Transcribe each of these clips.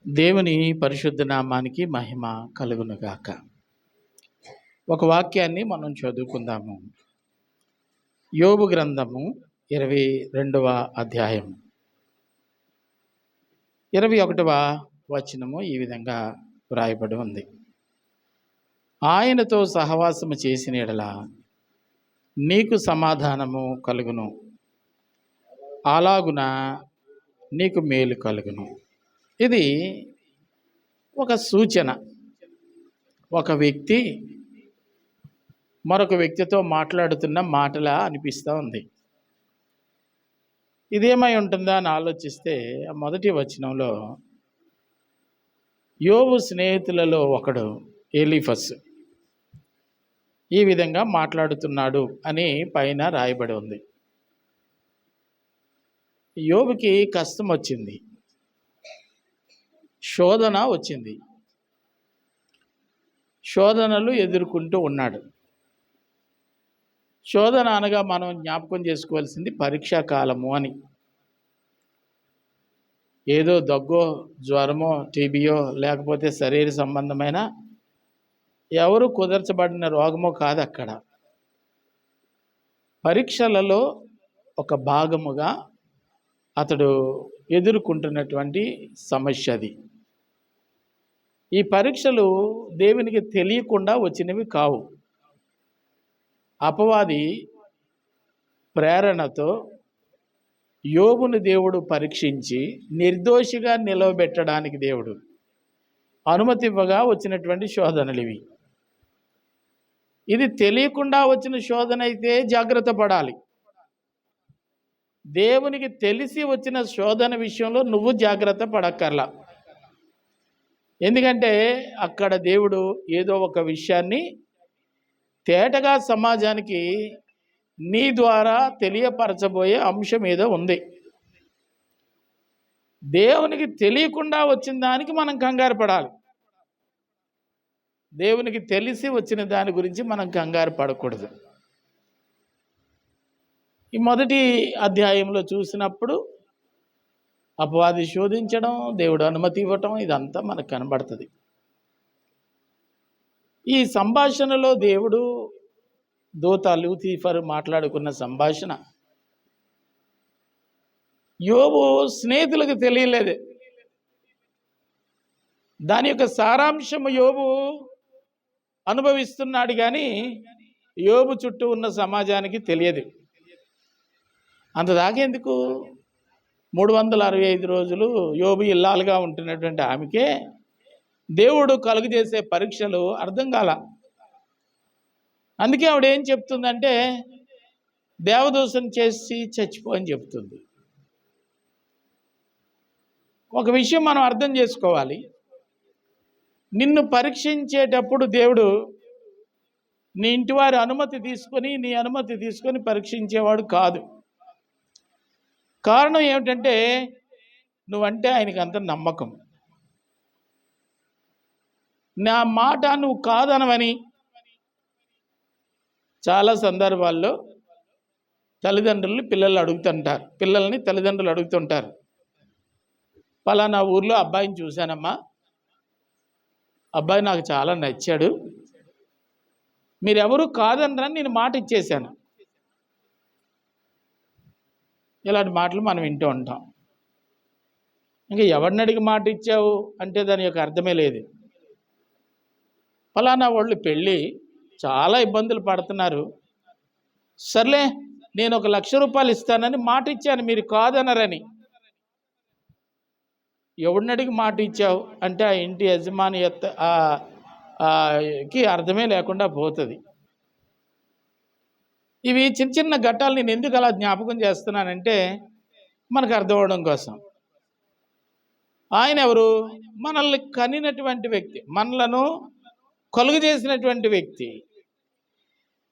దేవుని పరిశుద్ధ నామానికి మహిమ కలుగునుగాక. ఒక వాక్యాన్ని మనం చదువుకుందాము. యోబు గ్రంథము 22వ అధ్యాయం 21వ వచనము ఈ విధంగా వ్రాయబడి ఉంది. ఆయనతో సహవాసము చేసిన యెడల నీకు సమాధానము కలుగును, అలాగున నీకు మేలు కలుగును. ఇది ఒక సూచన. ఒక వ్యక్తి మరొక వ్యక్తితో మాట్లాడుతున్న మాటలా అనిపిస్తూ ఉంది. ఇదేమై ఉంటుందా అని ఆలోచిస్తే మొదటి వచనంలో యోబు స్నేహితులలో ఒకడు ఎలీఫస్ ఈ విధంగా మాట్లాడుతున్నాడు అని పైన రాయబడి ఉంది. యోబుకి కష్టం వచ్చింది, శోధన వచ్చింది, శోధనలు ఎదుర్కొంటూ ఉన్నాడు. శోధన అనగా మనం జ్ఞాపకం చేసుకోవాల్సింది పరీక్షా కాలము అని. ఏదో దగ్గో, జ్వరమో, టీబీయో లేకపోతే శరీర సంబంధమైన ఎవరు కుదర్చబడిన రోగమో కాదు. అక్కడ పరీక్షలలో ఒక భాగముగా అతడు ఎదుర్కొంటున్నటువంటి సమస్య అది. ఈ పరీక్షలు దేవునికి తెలియకుండా వచ్చినవి కావు. అపవాది ప్రేరణతో యోబుని దేవుడు పరీక్షించి నిర్దోషిగా నిలవబెట్టడానికి దేవుడు అనుమతి ఇవ్వగా వచ్చినటువంటి శోధనలు ఇవి. ఇది తెలియకుండా వచ్చిన శోధన అయితే జాగ్రత్త పడాలి. దేవునికి తెలిసి వచ్చిన శోధన విషయంలో నువ్వు జాగ్రత్త పడక్కర్లా. ఎందుకంటే అక్కడ దేవుడు ఏదో ఒక విషయాన్ని తేటగా సమాజానికి నీ ద్వారా తెలియపరచబోయే అంశం ఏదో ఉంది. దేవునికి తెలియకుండా వచ్చిన దానికి మనం కంగారు పడాలి. దేవునికి తెలిసి వచ్చిన దాని గురించి మనం కంగారు పడకూడదు. ఈ మొదటి అధ్యాయంలో చూసినప్పుడు అపవాది శోధించడం, దేవుడు అనుమతి ఇవ్వటం, ఇదంతా మనకు కనబడుతుంది. ఈ సంభాషణలో దేవుడు దూత లూసిఫర్ మాట్లాడుకున్న సంభాషణ యోబు స్నేహితులకు తెలియలేదు. దాని యొక్క సారాంశము యోబు అనుభవిస్తున్నాడు, కానీ యోబు చుట్టూ ఉన్న సమాజానికి తెలియదు. అంతదాకెందుకు? 365 రోజులు యోబు ఇల్లాలుగా ఉంటున్నటువంటి ఆమెకే దేవుడు కలుగు చేసే పరీక్షలు అర్థం కాల. అందుకే ఆవిడ ఏం చెప్తుందంటే దేవదూషణ చేసి చచ్చిపో అని చెప్తుంది. ఒక విషయం మనం అర్థం చేసుకోవాలి. నిన్ను పరీక్షించేటప్పుడు దేవుడు నీ ఇంటి వారి అనుమతి తీసుకొని, నీ అనుమతి తీసుకొని పరీక్షించేవాడు కాదు. కారణం ఏమిటంటే నువ్వంటే ఆయనకి అంత నమ్మకం. నా మాట నువ్వు కాదనవని చాలా సందర్భాల్లో తల్లిదండ్రులు పిల్లల్ని తల్లిదండ్రులు అడుగుతుంటారు, పలానా ఊర్లో అబ్బాయిని చూశానమ్మా, అబ్బాయి నాకు చాలా నచ్చాడు, మీరెవరూ కాదనరని నేను మాట ఇచ్చేశాను. ఇలాంటి మాటలు మనం వింటూ ఉంటాం. ఇంకా ఎవరిని అడిగి మాట ఇచ్చావు అంటే దాని యొక్క అర్థమే లేదు. ఫలానా వాళ్ళు పెళ్ళి చాలా ఇబ్బందులు పడుతున్నారు, సర్లే నేను 1,00,000 రూపాయలు ఇస్తానని మాట ఇచ్చాను, మీరు కాదనరని. ఎవరిని అడిగి మాట ఇచ్చావు అంటే ఆ ఇంటి యజమానికి అర్థమే లేకుండా పోతుంది. ఇవి చిన్న చిన్న ఘట్టాలు నేను ఎందుకు అలా జ్ఞాపకం చేస్తున్నానంటే మనకు అర్థం అవడం కోసం. ఆయన ఎవరు? మనల్ని కనినటువంటి వ్యక్తి, మనలను కలుగు చేసినటువంటి వ్యక్తి.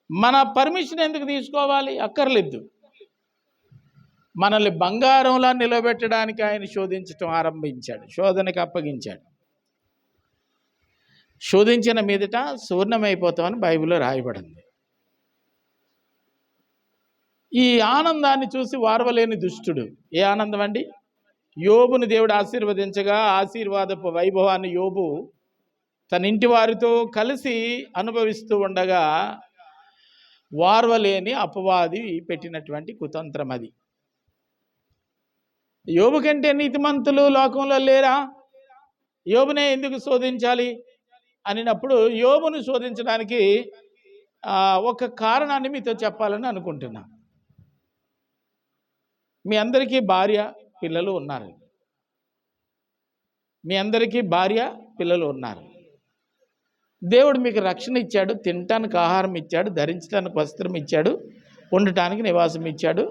మన పర్మిషన్ ఎందుకు తీసుకోవాలి? అక్కర్లేదు. మనల్ని బంగారంలా నిలబెట్టడానికి ఆయన శోధించటం ఆరంభించాడు, శోధనకి అప్పగించాడు. శోధించిన మీదట సువర్ణమైపోతామని బైబిల్లో రాయబడింది. ఈ ఆనందాన్ని చూసి వారవలేని దుష్టుడు. ఏ ఆనందం అండి? యోబుని దేవుడు ఆశీర్వదించగా ఆశీర్వాదపు వైభవాన్ని యోబు తన ఇంటి వారితో కలిసి అనుభవిస్తూ ఉండగా వార్వలేని అపవాది పెట్టినటువంటి కుతంత్రం అది. యోబు కంటే నీతిమంతులు లోకంలో లేరా, యోబునే ఎందుకు శోధించాలి అనినప్పుడు యోబును శోధించడానికి ఒక కారణాన్ని మీతో చెప్పాలని అనుకుంటున్నా. మీ అందరికీ భార్య పిల్లలు ఉన్నారు. మీ అందరికీ భార్య పిల్లలు ఉన్నారు. దేవుడు మీకు రక్షణ ఇచ్చాడు, తినటానికి ఆహారం ఇచ్చాడు, ధరించడానికి వస్త్రం ఇచ్చాడు, ఉండటానికి నివాసం ఇచ్చాడు.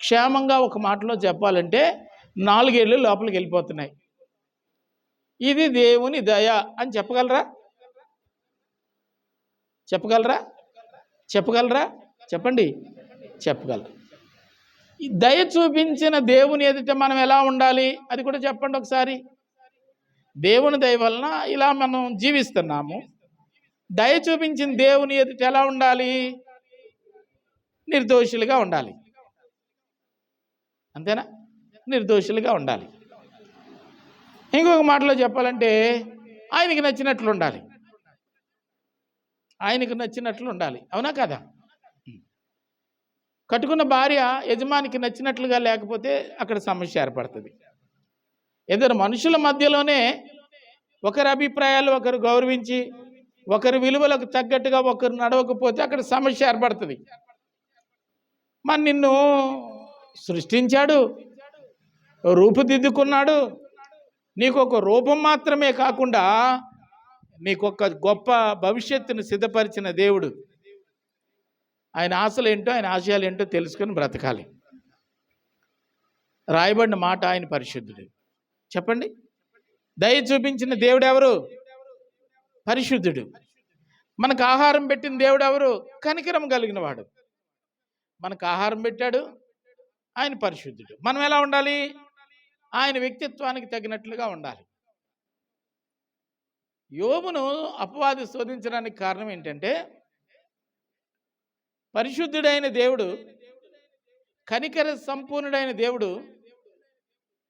క్షేమంగా ఒక మాటలో చెప్పాలంటే 4 ఏళ్ళు లోపలికి వెళ్ళిపోతున్నాయి. ఇది దేవుని దయ అని చెప్పగలరా? చెప్పగలరా? చెప్పగలరా? చెప్పండి. చెప్పగలరు. ఈ దయ చూపించిన దేవుని ఎదుట మనం ఎలా ఉండాలి అది కూడా చెప్పండి ఒకసారి. దేవుని దయ వలన ఇలా మనం జీవిస్తున్నాము. దయ చూపించిన దేవుని ఎదుట ఎలా ఉండాలి? నిర్దోషులుగా ఉండాలి. అంతేనా? నిర్దోషులుగా ఉండాలి. ఇంకొక మాటలో చెప్పాలంటే ఆయనకి నచ్చినట్లు ఉండాలి. ఆయనకు నచ్చినట్లు ఉండాలి. అవునా కదా? కట్టుకున్న భార్య యజమానికి నచ్చినట్లుగా లేకపోతే అక్కడ సమస్య ఏర్పడుతుంది. ఇద్దరు మనుషుల మధ్యలోనే ఒకరి అభిప్రాయాలు ఒకరు గౌరవించి ఒకరి విలువలకు తగ్గట్టుగా ఒకరు నడవకపోతే అక్కడ సమస్య ఏర్పడుతుంది. మరి నిన్ను సృష్టించాడు, రూపుదిద్దుకున్నాడు. నీకు ఒక రూపం మాత్రమే కాకుండా నీకు ఒక గొప్ప భవిష్యత్తును సిద్ధపరిచిన దేవుడు. ఆయన ఆశలు ఏంటో ఆయన ఆశయాలు ఏంటో తెలుసుకొని బ్రతకాలి. రాయబడిన మాట ఆయన పరిశుద్ధుడు. చెప్పండి. దయ చూపించిన దేవుడు ఎవరు? పరిశుద్ధుడు. మనకు ఆహారం పెట్టిన దేవుడు ఎవరు? కనికరం కలిగిన వాడు. మనకు ఆహారం పెట్టాడు, ఆయన పరిశుద్ధుడు. మనం ఎలా ఉండాలి? ఆయన వ్యక్తిత్వానికి తగినట్లుగా ఉండాలి. యోబును అపవాది శోధించడానికి కారణం ఏంటంటే పరిశుద్ధుడైన దేవుడు, కనికర సంపూర్ణుడైన దేవుడు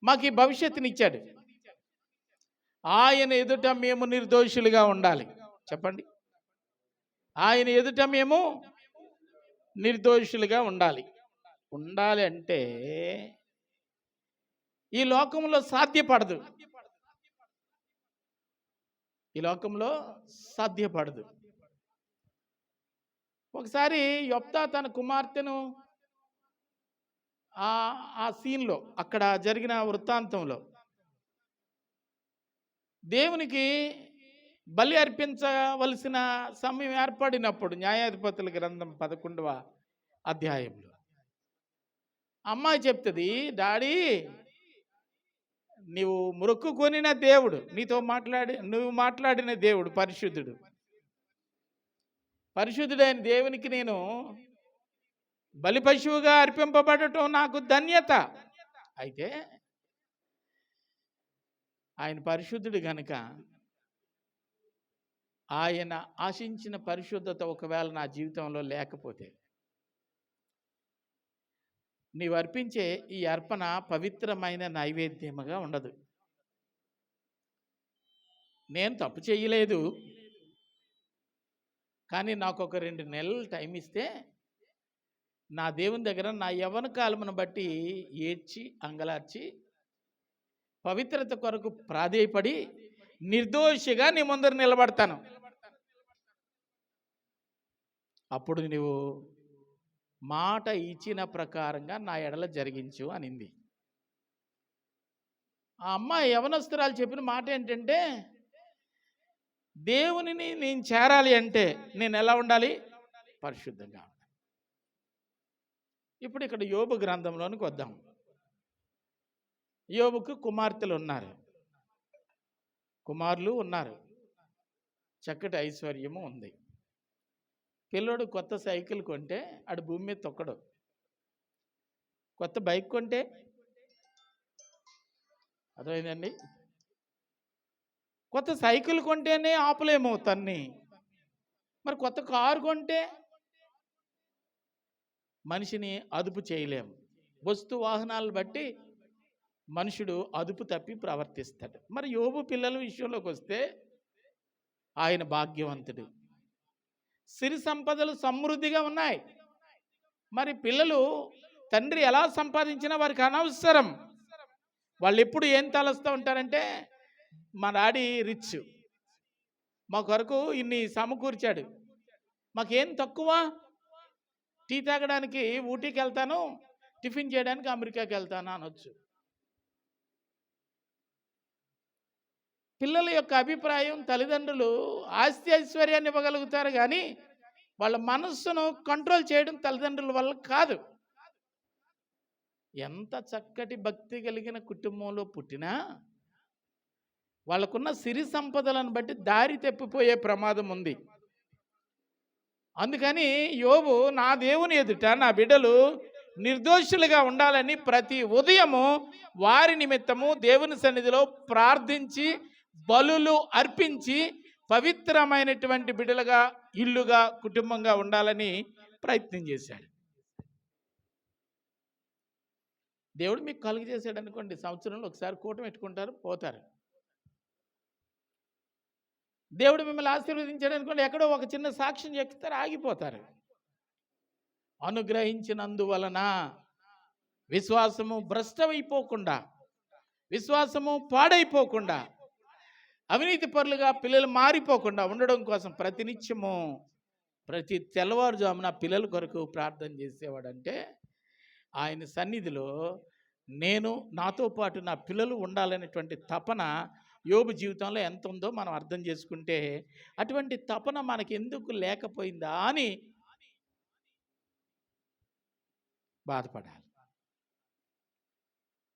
మాకు ఈ భవిష్యత్తుని ఇచ్చాడు. ఆయన ఎదుట మేము నిర్దోషులుగా ఉండాలి. చెప్పండి. ఆయన ఎదుట మేము నిర్దోషులుగా ఉండాలి. ఉండాలి అంటే ఈ లోకంలో సాధ్యపడదు. ఈ లోకంలో సాధ్యపడదు. ఒకసారి యొప్తా తన కుమార్తెను ఆ సీన్లో అక్కడ జరిగిన వృత్తాంతంలో దేవునికి బలి అర్పించవలసిన సమయం ఏర్పడినప్పుడు న్యాయాధిపతుల గ్రంథం 11వ అధ్యాయంలో అమ్మాయి చెప్తుంది, డాడీ నీవు మొక్కుకొనిన దేవుడు, నువ్వు మాట్లాడిన దేవుడు పరిశుద్ధుడు. పరిశుద్ధుడైన దేవునికి నేను బలి పశువుగా అర్పింపబడటం నాకు ధన్యత. అయితే ఆయన పరిశుద్ధుడు గనుక ఆయన ఆశించిన పరిశుద్ధత ఒకవేళ నా జీవితంలో లేకపోతే నీవు అర్పించే ఈ అర్పణ పవిత్రమైన నైవేద్యముగా ఉండదు. నేను తప్పు చేయలేదు, కానీ నాకు ఒక 2 నెలలు టైం ఇస్తే నా దేవుని దగ్గర నా యవ్వన కాలమును బట్టి ఏడ్చి అంగలార్చి పవిత్రత కొరకు ప్రాధేయపడి నిర్దోషిగా నీ ముందర నిలబడతాను. అప్పుడు నువ్వు మాట ఇచ్చిన ప్రకారంగా నా ఎడల జరిగించు అనింది. ఆ అమ్మాయి యవనస్తురాలు చెప్పిన మాట ఏంటంటే, దేవునిని నేను చేరాలి అంటే నేను ఎలా ఉండాలి? పరిశుద్ధంగా ఉండాలి. ఇప్పుడు ఇక్కడ యోబు గ్రంథంలోనికి వద్దాం. యోబుకు కుమార్తెలు ఉన్నారు, కుమారులు ఉన్నారు, చక్కటి ఐశ్వర్యము ఉంది. పిల్లోడు కొత్త సైకిల్ కొంటే ఆడు భూమి మీద తొక్కడు. కొత్త బైక్ కొంటే అర్థమైందండి. కొత్త సైకిల్ కొంటేనే ఆపలేము తన్ని. మరి కొత్త కారు కొంటే మనిషిని అదుపు చేయలేము. వస్తు వాహనాలు బట్టి మనుషుడు అదుపు తప్పి ప్రవర్తిస్తాడు. మరి యోబు పిల్లల విషయంలోకి వస్తే ఆయన భాగ్యవంతుడు, సిరి సంపదలు సమృద్ధిగా ఉన్నాయి. మరి పిల్లలు తండ్రి ఎలా సంపాదించినా వారికి అనవసరం. వాళ్ళు ఎప్పుడు ఏం తలస్తూ ఉంటారంటే, మా డాడీ రిచ్, మా కొరకు ఇన్ని సమకూర్చాడు, మాకేం తక్కువ, టీ తాగడానికి ఊటీకి వెళ్తాను, టిఫిన్ చేయడానికి అమెరికాకి వెళ్తాను అనొచ్చు. పిల్లల యొక్క అభిప్రాయం, తల్లిదండ్రులు ఆస్తి ఐశ్వర్యాన్ని ఇవ్వగలుగుతారు కానీ వాళ్ళ మనస్సును కంట్రోల్ చేయడం తల్లిదండ్రుల వల్ల కాదు. ఎంత చక్కటి భక్తి కలిగిన కుటుంబంలో పుట్టినా వాళ్ళకున్న సిరి సంపదలను బట్టి దారి తప్పిపోయే ప్రమాదం ఉంది. అందుకని యోబు, నా దేవుని ఎదుట నా బిడ్డలు నిర్దోషులుగా ఉండాలని ప్రతి ఉదయము వారి నిమిత్తము దేవుని సన్నిధిలో ప్రార్థించి బలులు అర్పించి పవిత్రమైనటువంటి బిడ్డలుగా, ఇల్లుగా, కుటుంబంగా ఉండాలని ప్రయత్నం చేశాడు. దేవుడు మీకు కలుగు చేశాడు అనుకోండి, సంవత్సరంలో ఒకసారి కూటమి పెట్టుకుంటారు, పోతారు. దేవుడు మిమ్మల్ని ఆశీర్వదించాడు అనుకోండి, ఎక్కడో ఒక చిన్న సాక్ష్యం చెప్తారు, ఆగిపోతారు. అనుగ్రహించినందువలన విశ్వాసము భ్రష్టమైపోకుండా, విశ్వాసము పాడైపోకుండా, అవినీతి పరులుగా పిల్లలు మారిపోకుండా ఉండడం కోసం ప్రతినిత్యము ప్రతి తెల్లవారుజామున పిల్లల కొరకు ప్రార్థన చేసేవాడంటే ఆయన సన్నిధిలో నేను, నాతో పాటు నా పిల్లలు ఉండాలనేటువంటి తపన యోబు జీవితంలో ఎంత ఉందో మనం అర్థం చేసుకుంటే, అటువంటి తపన మనకి ఎందుకు లేకపోయిందా అని బాధపడాలి.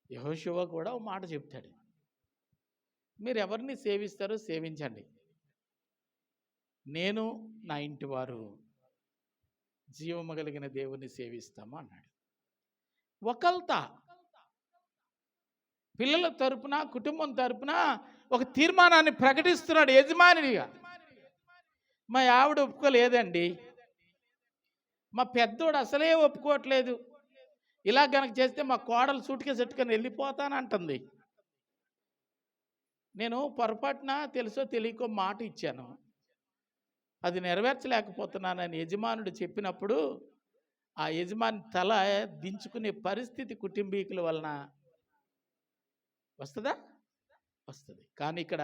యెహోషువ కూడా ఒక మాట చెప్తాడు, మీరు ఎవరిని సేవిస్తారో సేవించండి, నేను నా ఇంటి వారు జీవము కలిగిన దేవుని సేవిస్తాము అన్నాడు. ఒకల్తా పిల్లల తరపున, కుటుంబం తరపున ఒక తీర్మానాన్ని ప్రకటిస్తున్నాడు యజమానిగా. మా ఆవిడ ఒప్పుకోలేదండి, మా పెద్దోడు అసలే ఒప్పుకోవట్లేదు, ఇలా గనక చేస్తే మా కోడలు సూట్కేసి ఎట్టుకొని వెళ్ళిపోతానంటుంది. నేను పొరపాటున తెలుసో తెలియకో మాట ఇచ్చాను, అది నెరవేర్చలేకపోతున్నానని యజమానుడు చెప్పినప్పుడు ఆ యజమాని తల దించుకునే పరిస్థితి కుటుంబీకుల వలన వస్తుందా? వస్తుంది. కానీ ఇక్కడ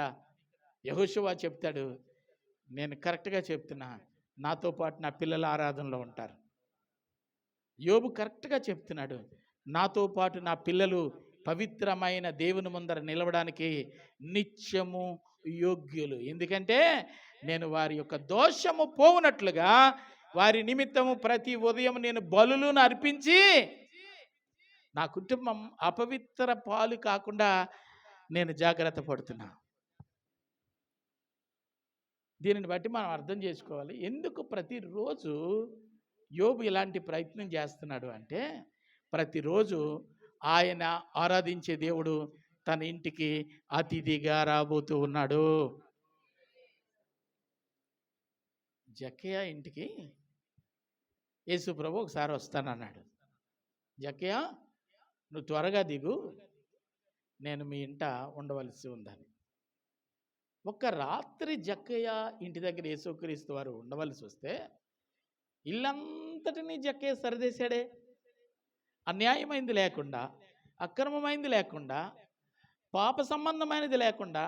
యెహోషువ చెప్తాడు, నేను కరెక్ట్గా చెప్తున్నా, నాతో పాటు నా పిల్లల ఆరాధనలో ఉంటారు. యోబు కరెక్ట్గా చెప్తున్నాడు, నాతో పాటు నా పిల్లలు పవిత్రమైన దేవుని ముందర నిలవడానికి నిత్యము యోగ్యులు. ఎందుకంటే నేను వారి యొక్క దోషము పోవునట్లుగా వారి నిమిత్తము ప్రతి ఉదయం నేను బలులను అర్పించి నా కుటుంబం అపవిత్ర పాలు కాకుండా నేను జాగ్రత్త పడుతున్నా. దీనిని బట్టి మనం అర్థం చేసుకోవాలి, ఎందుకు ప్రతిరోజు యోబు ఇలాంటి ప్రయత్నం చేస్తున్నాడు అంటే, ప్రతిరోజు ఆయన ఆరాధించే దేవుడు తన ఇంటికి అతిథిగా రాబోతూ ఉన్నాడు. జక్కయ్య ఇంటికి యేసు ప్రభు ఒకసారి వస్తానన్నాడు. జక్కయ్య, నువ్వు త్వరగా దిగు, నేను మీ ఇంట ఉండవలసి ఉందని. ఒక్క రాత్రి జక్కయ్య ఇంటి దగ్గర యేసుక్రీస్తు వారు ఉండవలసి వస్తే ఇల్లంతటినీ జక్కయ్య సరిదేశాడే. అన్యాయమైంది లేకుండా, అక్రమమైంది లేకుండా, పాప సంబంధమైనది లేకుండా,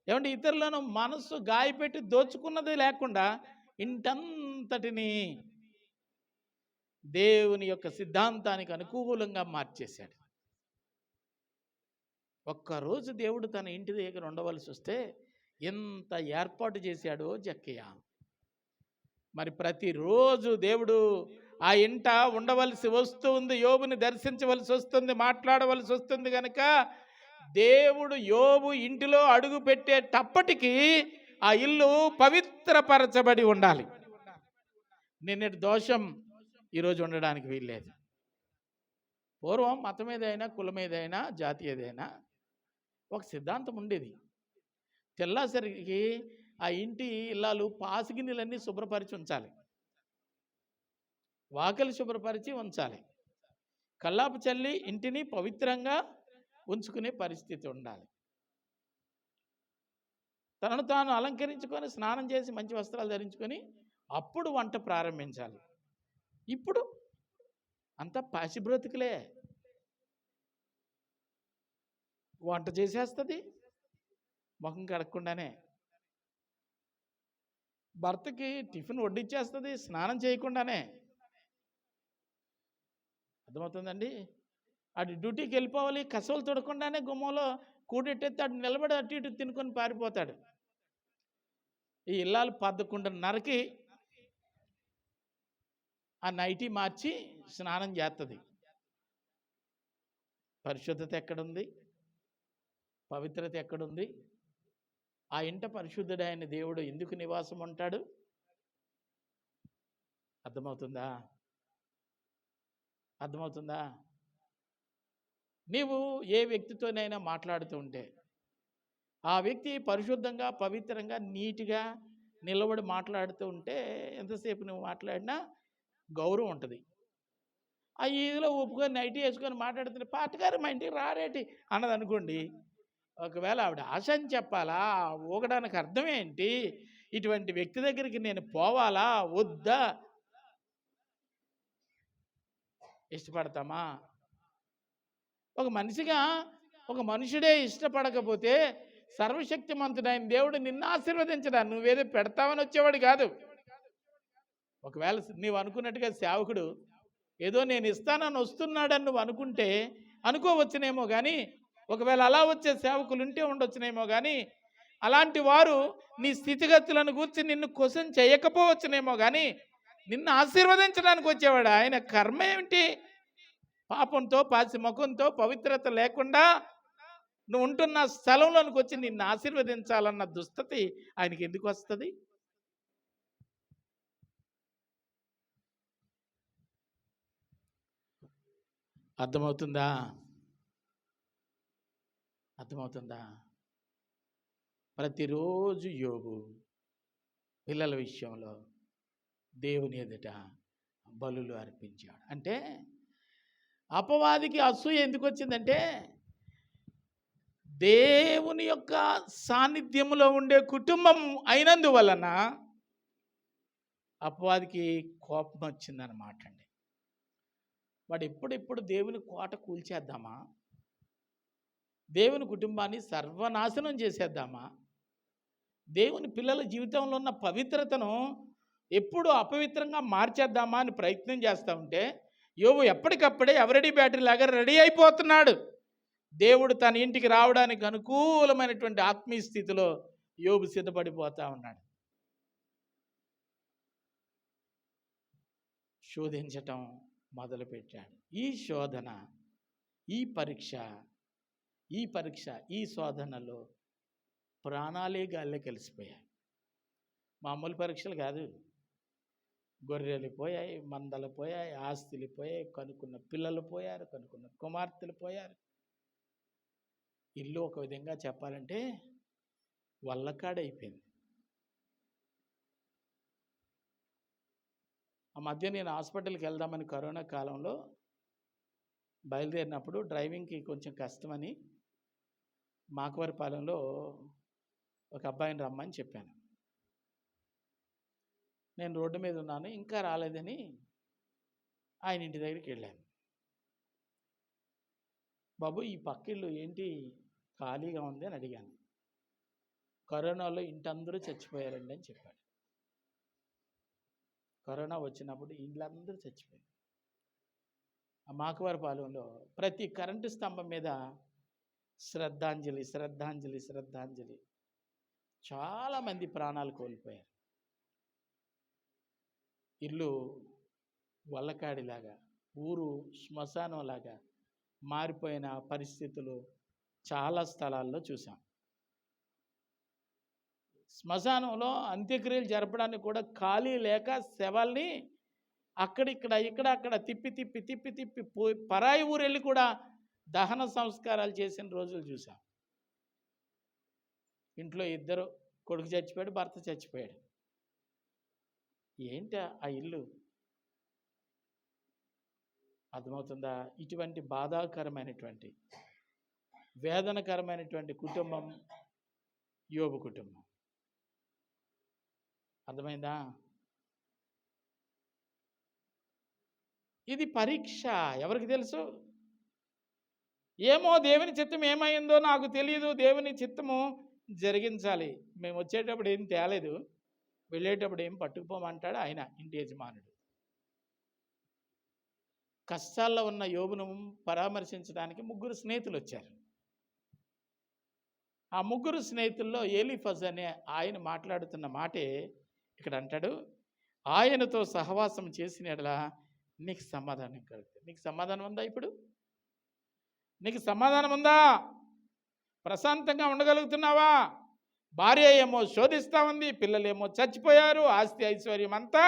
ఏమంటే ఇతరులను మనస్సు గాయపెట్టి దోచుకున్నది లేకుండా ఇంటంతటిని దేవుని యొక్క సిద్ధాంతానికి అనుకూలంగా మార్చేశాడు. ఒక్కరోజు దేవుడు తన ఇంటి దగ్గర ఉండవలసి వస్తే ఎంత ఏర్పాటు చేశాడో జక్కయ్య. మరి ప్రతిరోజు దేవుడు ఆ ఇంట ఉండవలసి వస్తుంది, యోబుని దర్శించవలసి వస్తుంది, మాట్లాడవలసి వస్తుంది. కనుక దేవుడు యోబు ఇంటిలో అడుగు పెట్టేటప్పటికీ ఆ ఇల్లు పవిత్రపరచబడి ఉండాలి. నిన్నటి దోషం ఈరోజు ఉండడానికి వీల్లేదు. పూర్వం మతం ఏదైనా, కులం ఏదైనా, జాతి ఏదైనా ఒక సిద్ధాంతం ఉండేది. తెల్లాసరికి ఆ ఇంటి ఇల్లాలు పాసిగిన్నెలన్నీ శుభ్రపరిచి ఉంచాలి, వాకిలి శుభ్రపరిచి ఉంచాలి, కల్లాపు చల్లి ఇంటిని పవిత్రంగా ఉంచుకునే పరిస్థితి ఉండాలి. తనను తాను అలంకరించుకొని స్నానం చేసి మంచి వస్త్రాలు ధరించుకొని అప్పుడు వంట ప్రారంభించాలి. ఇప్పుడు అంతా పాసి బ్రతుకులే. వంట చేసేస్తుంది ముఖం కడగకుండానే, భర్తకి టిఫిన్ వడ్డిచ్చేస్తుంది స్నానం చేయకుండానే. అర్థమవుతుందండి? అటు డ్యూటీకి వెళ్ళిపోవాలి, కసవలు తొడకుండానే గుమ్మంలో కూడెట్టేస్తే అటు నిలబడి అటు ఇటు తినుకొని పారిపోతాడు. ఈ ఇల్లాలు 11:30కి ఆ నైటీ మార్చి స్నానం చేస్తుంది. పరిశుద్ధత ఎక్కడుంది? పవిత్రత ఎక్కడుంది? ఆ ఇంట పరిశుద్ధుడైన దేవుడు ఎందుకు నివాసం ఉంటాడు? అర్థమవుతుందా? అర్థమవుతుందా? నీవు ఏ వ్యక్తితోనైనా మాట్లాడుతూ ఉంటే ఆ వ్యక్తి పరిశుద్ధంగా పవిత్రంగా నీట్గా నిలబడి మాట్లాడుతూ ఉంటే ఎంతసేపు నువ్వు మాట్లాడినా గౌరవం ఉంటుంది. ఆ ఈదిలో ఒప్పుకొని నైటీ వేసుకొని మాట్లాడుతుంటే పాటగారు మా ఇంటికి రారేటి అన్నది అనుకోండి, ఒకవేళ ఆవిడ ఆశ అని చెప్పాలా, ఊగడానికి అర్థం ఏంటి, ఇటువంటి వ్యక్తి దగ్గరికి నేను పోవాలా వద్దా? ఇష్టపడతామా? ఒక మనిషిగా ఒక మనుషుడే ఇష్టపడకపోతే సర్వశక్తిమంతుడైన దేవుడు నిన్ను ఆశీర్వదించడా, నువ్వేదో పెడతావని వచ్చేవాడు కాదు. ఒకవేళ నీవు అనుకున్నట్టుగా సేవకుడు ఏదో నేను ఇస్తానని వస్తున్నాడని నువ్వు అనుకుంటే అనుకోవచ్చునేమో కానీ, ఒకవేళ అలా వచ్చే సేవకులు ఉంటే ఉండొచ్చునేమో కానీ, అలాంటి వారు నీ స్థితిగతులను గురించి నిన్ను క్వశ్చన్ చేయకపోవచ్చునేమో కానీ నిన్ను ఆశీర్వదించడానికి వచ్చేవాడు. ఆయన కర్మ ఏమిటి? పాపంతో పాసి ముఖంతో పవిత్రత లేకుండా నువ్వు ఉంటున్న స్థలంలోనికి వచ్చి నిన్ను ఆశీర్వదించాలన్న దుస్థితి ఆయనకి ఎందుకు వస్తుంది? అర్థమవుతుందా? అర్థమవుతుందా? ప్రతిరోజు యోబు పిల్లల విషయంలో దేవుని ఎదుట బలులు అర్పించాడు. అంటే అపవాదికి అసూయ ఎందుకు వచ్చిందంటే దేవుని యొక్క సాన్నిధ్యంలో ఉండే కుటుంబం అయినందువలన అపవాదికి కోపం వచ్చిందన్నమాట అండి. వాడు ఎప్పుడెప్పుడు దేవుని కోట కూల్చేద్దామా, దేవుని కుటుంబాన్ని సర్వనాశనం చేసేద్దామా, దేవుని పిల్లల జీవితంలో ఉన్న పవిత్రతను ఎప్పుడు అపవిత్రంగా మార్చేద్దామా అని ప్రయత్నం చేస్తూ ఉంటే యోబు ఎప్పటికప్పుడే ఎవరెడీ బ్యాటరీ లాగా రెడీ అయిపోతున్నాడు. దేవుడు తన ఇంటికి రావడానికి అనుకూలమైనటువంటి ఆత్మీయ స్థితిలో యోబు సిద్ధపడిపోతా ఉన్నాడు. శోధించటం మొదలుపెట్టాడు. ఈ శోధన, ఈ పరీక్ష, ఈ శోధనలో ప్రాణాలే గాల్లో కలిసిపోయాయి. మామూలు పరీక్షలు కాదు. గొర్రెలు పోయాయి, మందలు పోయాయి, ఆస్తులు పోయాయి, కనుక్కున్న పిల్లలు పోయారు, కనుక్కున్న కుమార్తెలు పోయారు. ఇల్లు ఒక విధంగా చెప్పాలంటే వల్లకాడైపోయింది. ఆ మధ్య నేను హాస్పిటల్కి వెళ్దామని కరోనా కాలంలో బయలుదేరినప్పుడు డ్రైవింగ్కి కొంచెం కష్టమని మాకవరపాలెంలో ఒక అబ్బాయిని రమ్మని చెప్పాను. నేను రోడ్డు మీద ఉన్నాను, ఇంకా రాలేదని ఆయన ఇంటి దగ్గరికి వెళ్ళాను. బాబు ఈ పక్కిళ్ళు ఏంటి ఖాళీగా ఉంది అని అడిగాను. కరోనాలో ఇంటందరూ చచ్చిపోయారండి అని చెప్పాడు. కరోనా వచ్చినప్పుడు ఇండ్లందరూ చచ్చిపోయారు. ఆ మాకవరపాలెంలో ప్రతి కరెంటు స్తంభం మీద శ్రద్ధాంజలి, శ్రద్ధాంజలి, శ్రద్ధాంజలి. చాలామంది ప్రాణాలు కోల్పోయారు. ఇల్లు వల్లకాడిలాగా, ఊరు శ్మశానంలాగా మారిపోయిన పరిస్థితులు చాలా స్థలాల్లో చూసాం. శ్మశానంలో అంత్యక్రియలు జరపడానికి కూడా ఖాళీ లేక శవాల్ని అక్కడ తిప్పి తిప్పి తిప్పి తిప్పి పరాయి ఊరు వెళ్ళి కూడా దహన సంస్కారాలు చేసిన రోజులు చూసాం. ఇంట్లో ఇద్దరు, కొడుకు చచ్చిపోయాడు, భర్త చచ్చిపోయాడు. ఏంటి ఆ ఇల్లు? అర్థమవుతుందా? ఇటువంటి బాధాకరమైనటువంటి వేదనకరమైనటువంటి కుటుంబం యోబు కుటుంబం. అర్థమైందా? ఇది పరీక్ష. ఎవరికి తెలుసు? ఏమో దేవుని చిత్తం ఏమైందో నాకు తెలియదు. దేవుని చిత్తము జరిగించాలి. మేము వచ్చేటప్పుడు ఏం తేలేదు, వెళ్ళేటప్పుడు ఏం పట్టుకుపోమంటాడు ఆయన, ఇంటి యజమానుడు. కష్టాల్లో ఉన్న యోబును పరామర్శించడానికి 3 స్నేహితులు వచ్చారు. ఆ 3 స్నేహితుల్లో ఎలీఫజ్ అనే ఆయన మాట్లాడుతున్న మాటే ఇక్కడ అంటాడు, ఆయనతో సహవాసం చేసిన యెడల నీకు సమాధానం కలుగుతుంది. నీకు సమాధానం ఉందా? ఇప్పుడు నీకు సమాధానం ఉందా? ప్రశాంతంగా ఉండగలుగుతున్నావా? భార్య ఏమో శోధిస్తూ ఉంది, పిల్లలేమో చచ్చిపోయారు, ఆస్తి ఐశ్వర్యం అంతా.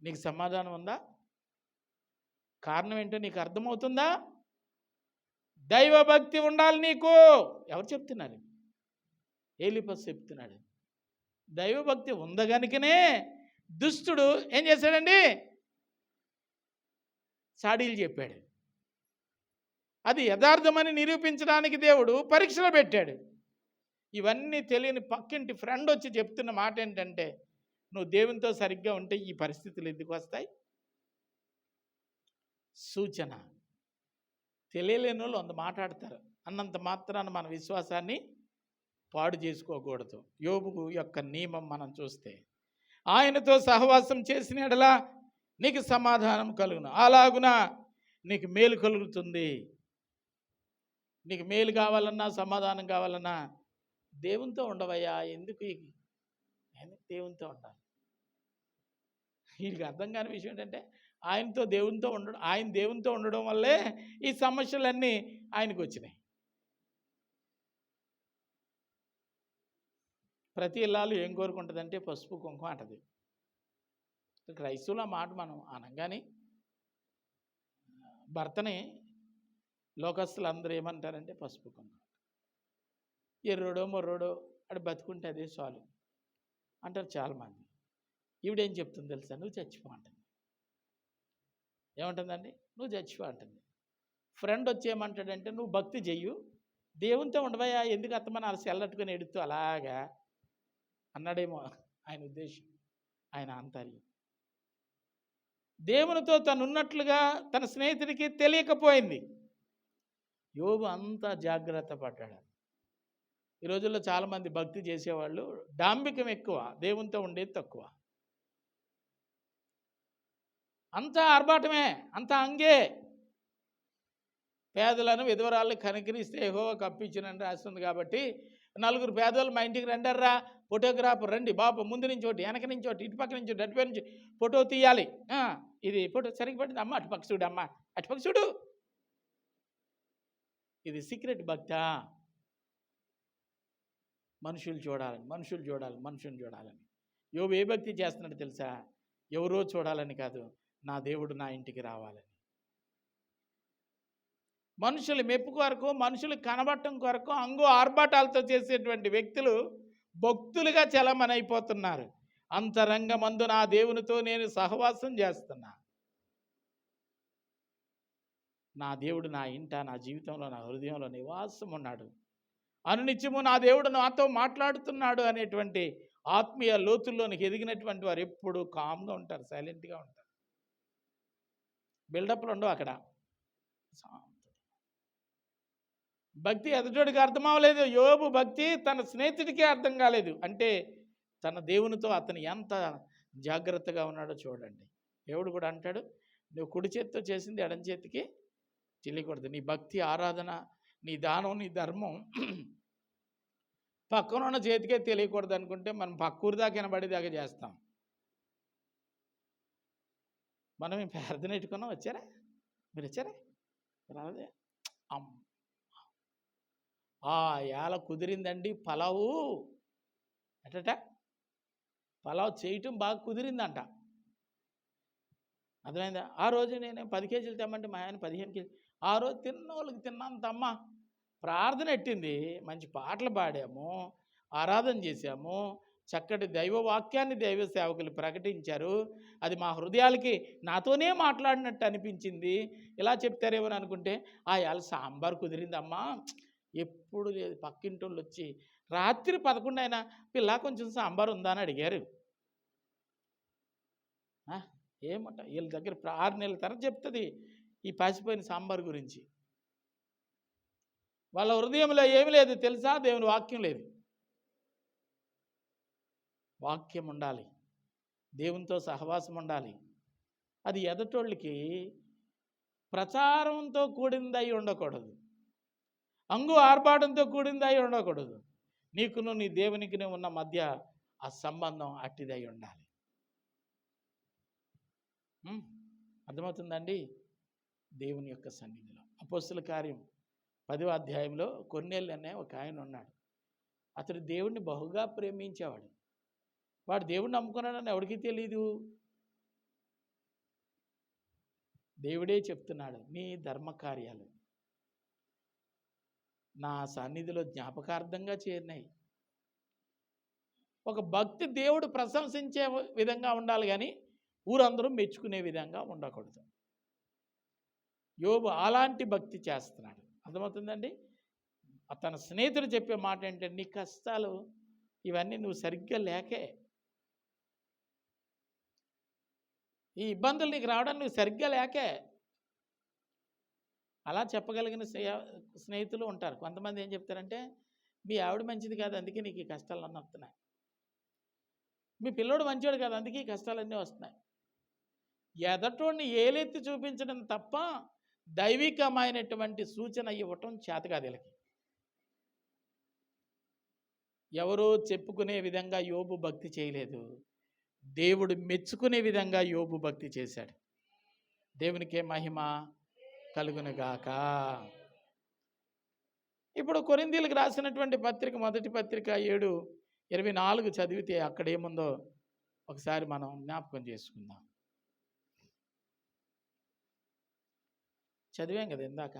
నీకు సమాధానం ఉందా? కారణం ఏంటో నీకు అర్థమవుతుందా? దైవభక్తి ఉండాలి నీకు. ఎవరు చెప్తున్నారు? ఎలీఫజ్ చెప్తున్నాడు. దైవభక్తి ఉందగనుకనే దుష్టుడు ఏం చేశాడండి? చాడీలు చెప్పాడు. అది యథార్థమని నిరూపించడానికి దేవుడు పరీక్షలో పెట్టాడు. ఇవన్నీ తెలియని పక్కింటి ఫ్రెండ్ వచ్చి చెప్తున్న మాట ఏంటంటే, నువ్వు దేవునితో సరిగ్గా ఉంటే ఈ పరిస్థితులు ఎందుకు వస్తాయి? సూచన. తెలియలేని వాళ్ళు అంత మాట్లాడతారు. అన్నంత మాత్రాన మన విశ్వాసాన్ని పాడు చేసుకోకూడదు. యోబు యొక్క నియమం మనం చూస్తే, ఆయనతో సహవాసం చేసిన యెడల నీకు సమాధానం కలుగును, అలాగున నీకు మేలు కలుగుతుంది. నీకు మేలు కావాలన్నా సమాధానం కావాలన్నా దేవునితో ఉండవయ్యా. ఎందుకు దేవునితో ఉండాలి? వీడికి అర్థం కాని విషయం ఏంటంటే, ఆయన దేవునితో ఉండడం వల్లే ఈ సమస్యలన్నీ ఆయనకు వచ్చినాయి. ప్రతి ఇల్లాలు ఏం కోరుకుంటుందంటే పసుపు కుంకుమ అంటది. క్రైస్తవుల మాట మనం అనగానే భర్తని లోకస్తులు అందరూ ఏమంటారంటే పసుపు కుంకుమ. ఎర్రోడో మొర్రోడో అడు బతుకుంటే అదే చాలు అంటారు చాలామంది. ఈవిడేం చెప్తుంది తెలుసా? నువ్వు చచ్చిపో అంటుంది. ఏమంటుందండి? నువ్వు చచ్చిపో అంటుంది. ఫ్రెండ్ వచ్చి ఏమంటాడంటే, నువ్వు భక్తి చెయ్యు, దేవునితో ఉండవయ్యా, ఎందుకు అత్తమని అలా సెల్లట్టుకుని ఎడుతూ అలాగా అన్నాడేమో ఆయన ఉద్దేశం, ఆయన ఆంతర్యం. దేవునితో తనున్నట్లుగా తన స్నేహితుడికి తెలియకపోయింది. యోబు అంతా జాగ్రత్త పడ్డాడు. ఈ రోజుల్లో చాలామంది భక్తి చేసేవాళ్ళు డాంబికం ఎక్కువ, దేవునితో ఉండేది తక్కువ. అంతా ఆర్భాటమే, అంతా అంగే. పేదలను విధవరాళ్ళని కనికరిస్తే యెహోవా కప్పించినని రాస్తుంది కాబట్టి, 4 పేదలు మా ఇంటికి రండర్రా, ఫోటోగ్రాఫర్ రండి బాబు, ముందు నుంచి ఒకటి, వెనక నుంచి ఒకటి, ఇటుపక్క నుంచి ఒకటి, అటుపక్క నుంచి ఫోటో తీయాలి. ఇది ఫోటో సరిగ్గా పట్టింది అమ్మ, అటుపక్క చూడు అమ్మ, అటుపక్క చూడు. ఇది సీక్రెట్ భక్తా? మనుషులు చూడాలని. యోబు ఏ భక్తి చేస్తున్నాడు తెలుసా? ఎవరో చూడాలని కాదు, నా దేవుడు నా ఇంటికి రావాలని. మనుషులు మెప్పు కొరకు, మనుషులు కనబడటం కొరకు అంగు ఆర్భాటాలతో చేసేటువంటి వ్యక్తులు భక్తులుగా చలమనైపోతున్నారు. అంతరంగమందు నా దేవునితో నేను సహవాసం చేస్తున్నా. నా దేవుడు నా ఇంట, నా జీవితంలో, నా హృదయంలో నివాసం ఉన్నాడు. అనునిత్యము నా దేవుడు నాతో మాట్లాడుతున్నాడు అనేటువంటి ఆత్మీయ లోతుల్లోనికి ఎదిగినటువంటి వారు ఎప్పుడు కామ్గా ఉంటారు, సైలెంట్గా ఉంటారు. బిల్డప్లు ఉండవు అక్కడ. భక్తి ఎదుటోడికి అర్థం అవ్వలేదు. యోబు భక్తి తన స్నేహితుడికే అర్థం కాలేదు. అంటే తన దేవునితో అతను ఎంత జాగ్రత్తగా ఉన్నాడో చూడండి. దేవుడు కూడా అంటాడు, నువ్వు కుడి చేతితో చేసింది ఎడం చేతికి తెలియకూడదు. నీ భక్తి, ఆరాధన, నీ దానం, నీ ధర్మం పక్కనున్న చేతికే తెలియకూడదు అనుకుంటే మనం పక్కూరి దాకా వినబడేదాకా చేస్తాం. మనం ఈ ప్రార్థన పెట్టుకున్నాం. వచ్చారా? మీరు వచ్చారా? రాదే. ఏళ కుదిరిందండి పలావు. ఎట్టట పలావ్ చేయటం బాగా కుదిరిందంట. అర్థమైందా? ఆ రోజు నేను 10 కేజీలు తెమ్మంటే మా ఆయన 15 కేజీలు. ఆ రోజు తిన్న వాళ్ళకి తిన్నంత అమ్మ. ప్రార్థన ఎట్టింది, మంచి పాటలు పాడాము, ఆరాధన చేశాము, చక్కటి దైవ వాక్యాన్ని దైవ సేవకులు ప్రకటించారు. అది మా హృదయాలకి నాతోనే మాట్లాడినట్టు అనిపించింది. ఇలా చెప్తారేమో అనుకుంటే, ఇవాళ సాంబార్ కుదిరిందమ్మా, ఎప్పుడు లేదు. పక్కింటోళ్ళు వచ్చి రాత్రి 11 అయినా, పిల్ల కొంచెం సాంబార్ ఉందా అని అడిగారు. ఏమట వీళ్ళ దగ్గర 6 నెలల తర్వాత చెప్తుంది ఈ పాసిపోయిన సాంబార్ గురించి. వాళ్ళ హృదయంలో ఏమి లేదు తెలుసా? దేవుని వాక్యం లేదు. వాక్యం ఉండాలి, దేవునితో సహవాసం ఉండాలి. అది ఎదటోళ్ళకి ప్రచారంతో కూడిందై ఉండకూడదు, అంగు ఆర్భాటంతో కూడిందై ఉండకూడదు. నీకును నీ దేవునికి ఉన్న మధ్య ఆ సంబంధం అట్టిదై ఉండాలి. అర్థమవుతుందండి? దేవుని యొక్క సన్నిధిలో అపోస్తల కార్యం 10వ అధ్యాయంలో కొర్నేలు అనే ఒక ఆయన ఉన్నాడు. అతడు దేవుణ్ణి బహుగా ప్రేమించేవాడు. వాడు దేవుణ్ణి నమ్ముకున్నాడని ఎవరికీ తెలీదు. దేవుడే చెప్తున్నాడు, నీ ధర్మకార్యాలు నా సన్నిధిలో జ్ఞాపకార్థంగా చేరినాయి. ఒక భక్తి దేవుడు ప్రశంసించే విధంగా ఉండాలి, కానీ ఊరందరూ మెచ్చుకునే విధంగా ఉండకూడదు. యోబు అలాంటి భక్తి చేస్తున్నాడు. అర్థమవుతుందండి? తన స్నేహితుడు చెప్పే మాట ఏంటంటే, నీ కష్టాలు ఇవన్నీ నువ్వు సరిగ్గా లేకే, ఈ ఇబ్బందులు నీకు రావడానికి నువ్వు సరిగ్గా లేకే. అలా చెప్పగలిగిన స్నేహితులు ఉంటారు. కొంతమంది ఏం చెప్తారంటే, మీ ఆవిడ మంచిది కాదు అందుకే నీకు ఈ కష్టాలన్నీ వస్తున్నాయి, మీ పిల్లోడు మంచివాడు కాదు అందుకే ఈ కష్టాలన్నీ వస్తున్నాయి. ఎదటోడిని ఏలెత్తి చూపించడం తప్ప దైవికమైనటువంటి సూచన ఇవ్వటం చేత కాదు వీళ్ళకి. ఎవరో చెప్పుకునే విధంగా యోబు భక్తి చేయలేదు, దేవుడు మెచ్చుకునే విధంగా యోబు భక్తి చేశాడు. దేవునికే మహిమ కలుగునుగాక. ఇప్పుడు కొరింథీయులకు రాసినటువంటి పత్రిక, మొదటి పత్రిక 7:24 చదివితే అక్కడ ఏముందో ఒకసారి మనం జ్ఞాపకం చేసుకుందాం. చదివాం కదా ఇందాక.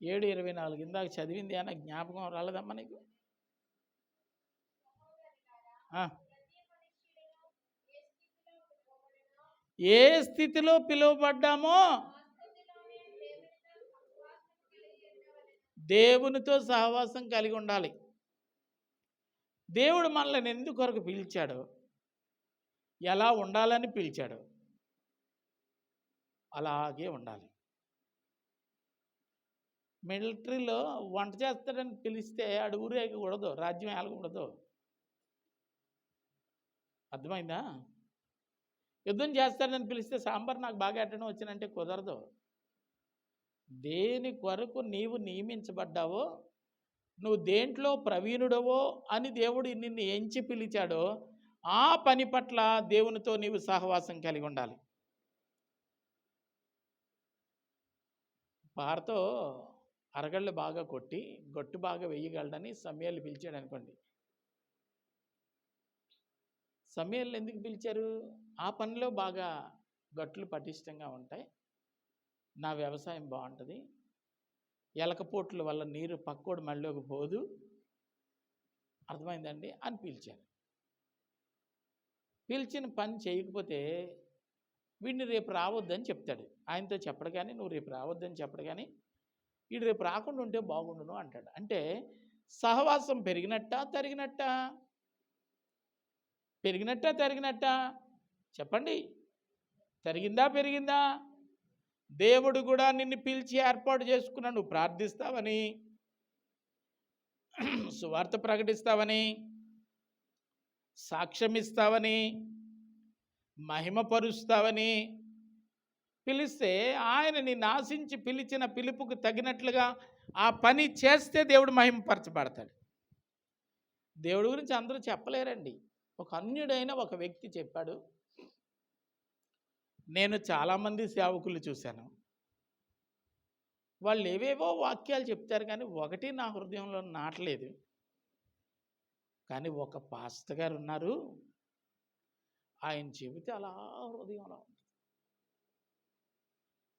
7:24 ఇందాక చదివింది అన్న జ్ఞాపకం రాలేదమ్మా నీకు? ఏ స్థితిలో పిలువబడ్డామో దేవునితో సహవాసం కలిగి ఉండాలి. దేవుడు మనల్ని ఎందుకొరకు పిలిచాడో, ఎలా ఉండాలని పిలిచాడో అలాగే ఉండాలి. మిలిటరీలో వంట చేస్తాడని పిలిస్తే ఆడు ఊరేగకూడదు, రాజ్యం ఏలకూడదు. అర్థమైందా? యుద్ధం చేస్తాడని పిలిస్తే సాంబార్ నాకు బాగా ఎట్టడం వచ్చినంటే కుదరదు. దేని కొరకు నీవు నియమించబడ్డావో, నువ్వు దేంట్లో ప్రవీణుడవో అని దేవుడు నిన్ను ఎంచి పిలిచాడో ఆ పని పట్ల దేవునితో నీవు సహవాసం కలిగి ఉండాలి. పారతో అరగళ్ళు బాగా కొట్టి గట్టు బాగా వేయగలడని సమూయేలు పిలిచాడు అనుకోండి. సమూయేలుని ఎందుకు పిలిచారు? ఆ పనిలో బాగా గట్లు పటిష్టంగా ఉంటాయి, నా వ్యవసాయం బాగుంటుంది, ఎలకపోట్ల వల్ల నీరు పక్కోడు మళ్ళీకి పోదు, అర్థమైందండి అని పిలిచారు. పిలిచిన పని చేయకపోతే వీడిని రేపు రావద్దని చెప్తాడు. ఆయనతో చెప్పడు కానీ, నువ్వు రేపు రావద్దని చెప్పడు కానీ, వీడు రేపు రాకుండా ఉంటే బాగుండును అంటాడు. అంటే సహవాసం పెరిగినట్టా తరిగినట్టా? పెరిగినట్టా తరిగినట్టా? చెప్పండి. తరిగిందా పెరిగిందా? దేవుడు కూడా నిన్ను పిలిచి ఏర్పాటు చేసుకున్నాడు. నువ్వు ప్రార్థిస్తావని, సువార్త ప్రకటిస్తావని, సాక్ష్యమిస్తావని, మహిమపరుస్తావని పిలిస్తే ఆయన నిన్ను ఆశించి పిలిచిన పిలుపుకు తగినట్లుగా ఆ పని చేస్తే దేవుడు మహిమపరచబడతాడు. దేవుడి గురించి అందరూ చెప్పలేరండి. ఒక అన్యుడైన ఒక వ్యక్తి చెప్పాడు, నేను చాలామంది సేవకులు చూశాను, వాళ్ళు ఏవేవో వాక్యాలు చెప్తారు కానీ ఒకటి నా హృదయంలో నాటలేదు. కానీ ఒక పాస్టర్ గారు ఉన్నారు, ఆయన చెబితే అలా హృదయంలో ఉంటుంది.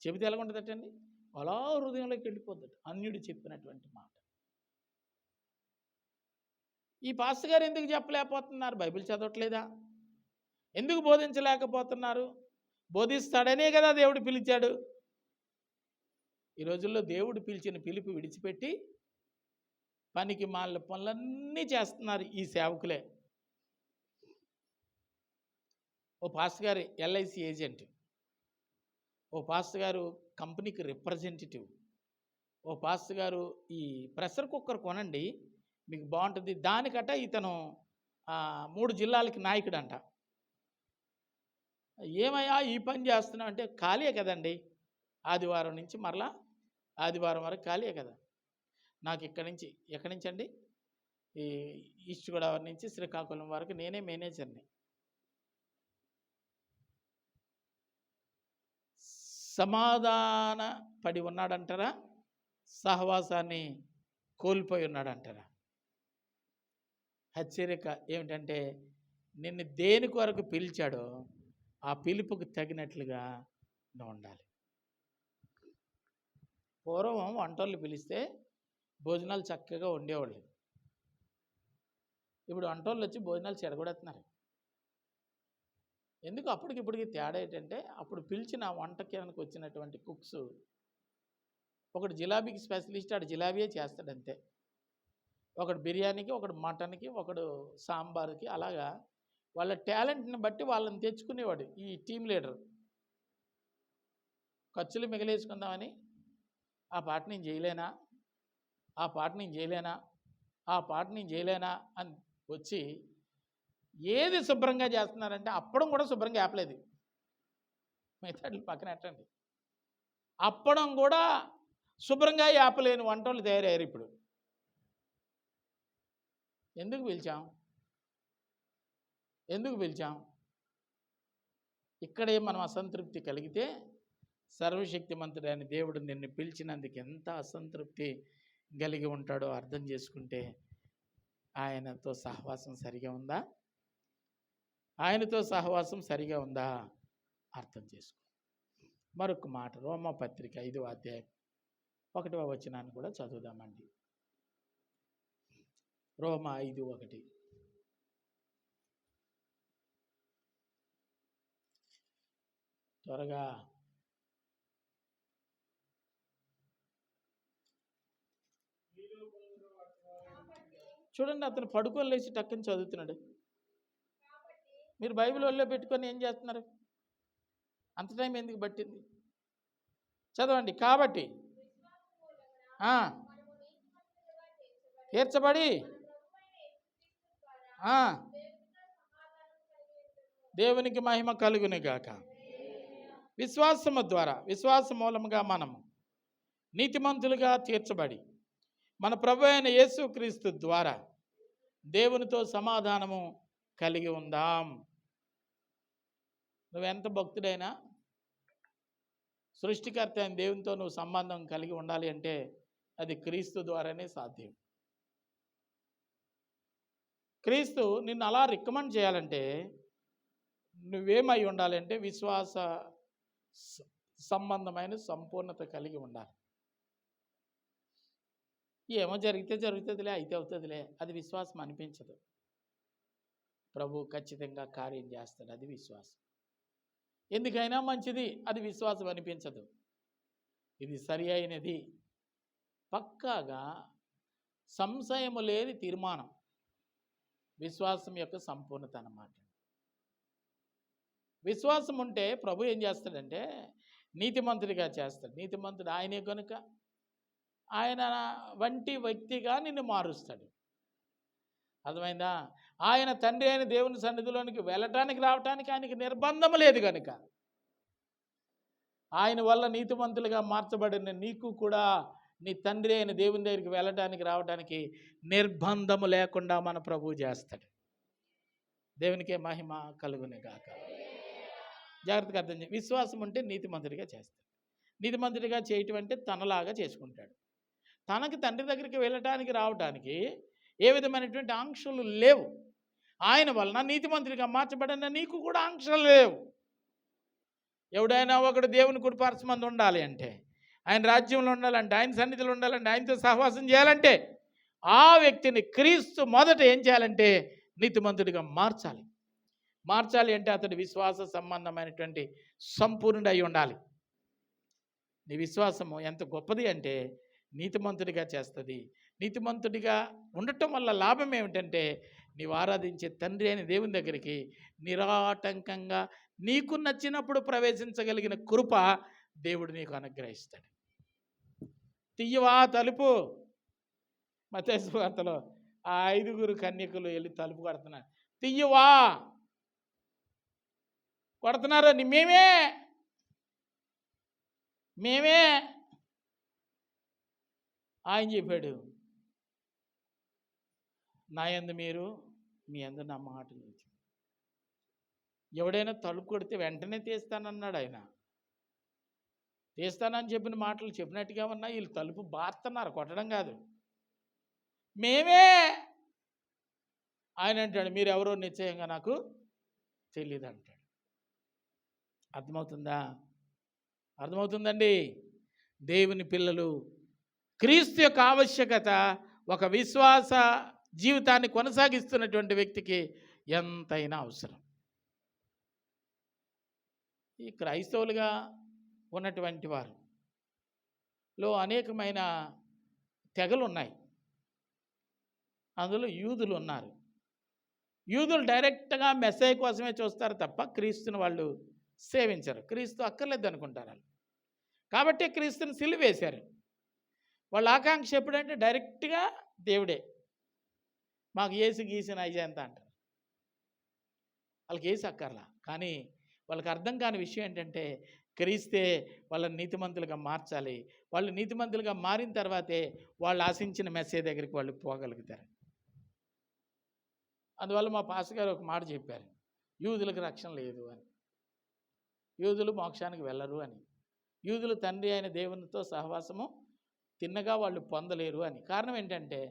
చెబితే ఎలా ఉంటుందటండి? అలా హృదయంలోకి వెళ్ళిపోద్ది అన్యుడు చెప్పినటువంటి మాట. ఈ పాస్టర్ గారు ఎందుకు చెప్పలేకపోతున్నారు? బైబిల్ చదవట్లేదా? ఎందుకు బోధించలేకపోతున్నారు? బోధిస్తాడనే కదా దేవుడు పిలిచాడు. ఈ రోజుల్లో దేవుడు పిలిచిన పిలుపు విడిచిపెట్టి పనికి మాలిన పనులన్నీ చేస్తున్నారు ఈ సేవకులే. ఓ పాస్టర్ గారు ఎల్ఐసి ఏజెంట్, ఓ పాస్టర్ గారు కంపెనీకి రిప్రజెంటేటివ్, ఓ పాస్టర్ గారు ఈ ప్రెషర్ కుక్కర్ కొనండి మీకు బాగుంటుంది, దానికట ఇతను 3 జిల్లాలకి నాయకుడు అంట. ఏమయ్యా ఈ పని చేస్తున్నావు అంటే, ఖాళీయే కదండి, ఆదివారం నుంచి మరలా ఆదివారం వరకు ఖాళీయే కదా. నాకు ఎక్కడి నుంచి అండి, ఈ ఈస్ట్ గోదావరి నుంచి శ్రీకాకుళం వరకు నేనే మేనేజర్ని. సమాధాన పడి ఉన్నాడంటారా? సహవాసాన్ని కోల్పోయి ఉన్నాడంటారా? హెచ్చరిక ఏమిటంటే, నిన్ను దేని కొరకు పిలిచాడో ఆ పిలుపుకు తగినట్లుగా నువ్వు ఉండాలి. పూర్వం వంటోళ్ళు పిలిస్తే భోజనాలు చక్కగా ఉండేవాళ్ళు. ఇప్పుడు వంటోళ్ళు వచ్చి భోజనాలు చెడగొడుతున్నారు. ఎందుకు? అప్పటికిప్పటికి తేడా ఏంటంటే, అప్పుడు పిలిచిన వంటకానికి వచ్చినటువంటి కుక్స్, ఒకడు జిలాబీకి స్పెషలిస్ట్, ఆడు జిలాబీయే చేస్తాడు అంతే. ఒకడు బిర్యానీకి, ఒకడు మటన్కి, ఒకడు సాంబార్కి, అలాగా వాళ్ళ టాలెంట్ని బట్టి వాళ్ళని తెచ్చుకునేవాడు ఈ టీం లీడర్. ఖర్చులు మిగిలేసుకుందామని ఆ పాట నేను చేయలేనా, ఆ పాట నేను చేయలేనా, ఆ పాట నేను చేయలేనా అని వచ్చి ఏది శుభ్రంగా చేస్తున్నారంటే అప్పడం కూడా శుభ్రంగా ఆపలేదు. మిగతా పక్కన ఎట్టండి, అప్పడం కూడా శుభ్రంగా ఆపలేని వంటలు తయారయ్యారు ఇప్పుడు. ఎందుకు పిలిచాం? ఇక్కడే మనం అసంతృప్తి కలిగితే, సర్వశక్తిమంతుడైన దేవుడు నిన్ను పిలిచినందుకు ఎంత అసంతృప్తి కలిగి ఉంటాడో అర్థం చేసుకుంటే, ఆయనతో సహవాసం సరిగా ఉందా? ఆయనతో సహవాసం సరిగా ఉందా అర్థం చేసుకో. మరొక మాట, రోమాపత్రిక 5వ అధ్యాయం 1వ వచనాన్ని కూడా చదువుదామండి. రోమా 5:1. త్వరగా చూడండి, అతను పడుకొని లేచి టక్కని చదువుతున్నాడు. మీరు బైబిల్ ఒళ్ళో పెట్టుకొని ఏం చేస్తున్నారు? అంత టైం ఎందుకు పట్టింది? చదవండి. కాబట్టి తీర్చబడి దేవునికి మహిమ కలుగును గాక. విశ్వాసము ద్వారా, విశ్వాస మూలముగా మనము నీతిమంతులుగా తీర్చబడి మన ప్రభు అయిన యేసుక్రీస్తు ద్వారా దేవునితో సమాధానము కలిగి ఉందాం. నువ్వెంత భక్తుడైనా, సృష్టికర్త అయిన దేవునితో నువ్వు సంబంధం కలిగి ఉండాలి అంటే అది క్రీస్తు ద్వారానే సాధ్యం. క్రీస్తు నిన్ను అలా రికమెండ్ చేయాలంటే నువ్వేమై ఉండాలి అంటే విశ్వాస సంబంధమైన సంపూర్ణత కలిగి ఉండాలి. ఏమో జరిగితే జరుగుతుందిలే, అయితే అవుతుందిలే, అది విశ్వాసం అనిపించదు. ప్రభు ఖచ్చితంగా కార్యం చేస్తాడు, అది విశ్వాసం. ఎందుకైనా మంచిది, అది విశ్వాసం అనిపించదు. ఇది సరి అయినది, పక్కాగా సంశయము లేని తీర్మానం, విశ్వాసం యొక్క సంపూర్ణత అన్నమాట. విశ్వాసం ఉంటే ప్రభు ఏం చేస్తాడంటే నీతిమంతుడిగా చేస్తాడు. నీతిమంతుడు ఆయనే కనుక ఆయన వంటి వ్యక్తిగా నిన్ను మారుస్తాడు. అర్థమైందా? ఆయన తండ్రి అయిన దేవుని సన్నిధిలోనికి వెళ్ళటానికి రావటానికి ఆయనకి నిర్బంధం లేదు కనుక, ఆయన వల్ల నీతిమంతులుగా మార్చబడిన నీకు కూడా నీ తండ్రి అయిన దేవుని దగ్గరికి వెళ్ళటానికి రావడానికి నిర్బంధము లేకుండా మన ప్రభు చేస్తాడు. దేవునికే మహిమ కలుగునే గాక. జాగ్రత్తగా అర్థం చేయండి. విశ్వాసం ఉంటే నీతిమంతుడిగా చేస్తాడు. నీతిమంతుడిగా చేయటం అంటే తనలాగా చేసుకుంటాడు. తనకి తండ్రి దగ్గరికి వెళ్ళటానికి రావటానికి ఏ విధమైనటువంటి ఆంక్షలు లేవు. ఆయన వలన నీతిమంతుడిగా మార్చబడిన నీకు కూడా ఆంక్షలు లేవు. ఎవడైనా ఒకడు దేవుని కుడిపార్శ్వమందు ఉండాలి అంటే ఆయన రాజ్యంలో ఉండాలంటే, ఆయన సన్నిధిలో ఉండాలంటే, ఆయనతో సహవాసం చేయాలంటే ఆ వ్యక్తిని క్రీస్తు మొదట ఏం చేయాలంటే నీతిమంతుడిగా మార్చాలి. మార్చాలి అంటే అతడి విశ్వాస సంబంధమైనటువంటి సంపూర్ణుడు అయి ఉండాలి. నీ విశ్వాసము ఎంత గొప్పది అంటే నీతిమంతుడిగా చేస్తుంది. నీతిమంతుడిగా ఉండటం వల్ల లాభం ఏమిటంటే నీవు ఆరాధించే తండ్రి అయిన దేవుని దగ్గరికి నిరాటంకంగా నీకు నచ్చినప్పుడు ప్రవేశించగలిగిన కృప దేవుడు నీకు అనుగ్రహిస్తాడు. తీయవా తలుపు, మత్తయి సువార్తలో ఆ 5 కన్యకులు వెళ్ళి తలుపు కొడుతున్నారు. తీయవా, కొడుతున్నారు. మేమే ఆయన చెప్పాడు, నా యందు మీరు, మీ యందు నా మాటలు. ఎవడైనా తలుపు కొడితే వెంటనే తీస్తానన్నాడు ఆయన. తీస్తానని చెప్పిన మాటలు చెప్పినట్టుగా ఉన్నా వీళ్ళు తలుపు బారుతున్నారు, కొట్టడం కాదు. మేమే. ఆయన అంటాడు, మీరు ఎవరో నిశ్చయంగా నాకు తెలియదు అంటాడు. అర్థమవుతుందా? అర్థమవుతుందండి. దేవుని పిల్లలు క్రీస్తు యొక్క ఆవశ్యకత ఒక విశ్వాస జీవితాన్ని కొనసాగిస్తున్నటువంటి వ్యక్తికి ఎంతైనా అవసరం. ఈ క్రైస్తవులుగా ఉన్నటువంటి వారిలో అనేకమైన తెగలు ఉన్నాయి. అందులో యూదులు ఉన్నారు. యూదులు డైరెక్ట్గా మెస్సయ్య కోసమే చూస్తారు తప్ప క్రీస్తుని వాళ్ళు సేవించరు. క్రీస్తు అక్కర్లేదు అనుకుంటారు వాళ్ళు. కాబట్టి క్రీస్తుని సిలువేశారు. వాళ్ళ ఆకాంక్ష ఎప్పుడంటే డైరెక్ట్గా దేవుడే, మాకు ఏసు గీసిన అయ్యేంత అంటారు. వాళ్ళకి ఏసు అక్కర్లా. కానీ వాళ్ళకి అర్థం కాని విషయం ఏంటంటే క్రీస్తే వాళ్ళని నీతిమంతులుగా మార్చాలి. వాళ్ళు నీతిమంతులుగా మారిన తర్వాతే వాళ్ళు ఆశించిన మెస్సయ్య దగ్గరికి వాళ్ళు పోగలుగుతారు. అందువల్ల మా పాస్టర్ గారు ఒక మాట చెప్పారు, యూదులకు రక్షణ లేదు అని, యూదులు మోక్షానికి వెళ్ళరు అని, యూదులు తండ్రి అయిన దేవునితో సహవాసము తిన్నగా వాళ్ళు పొందలేరు అని. కారణం ఏంటంటే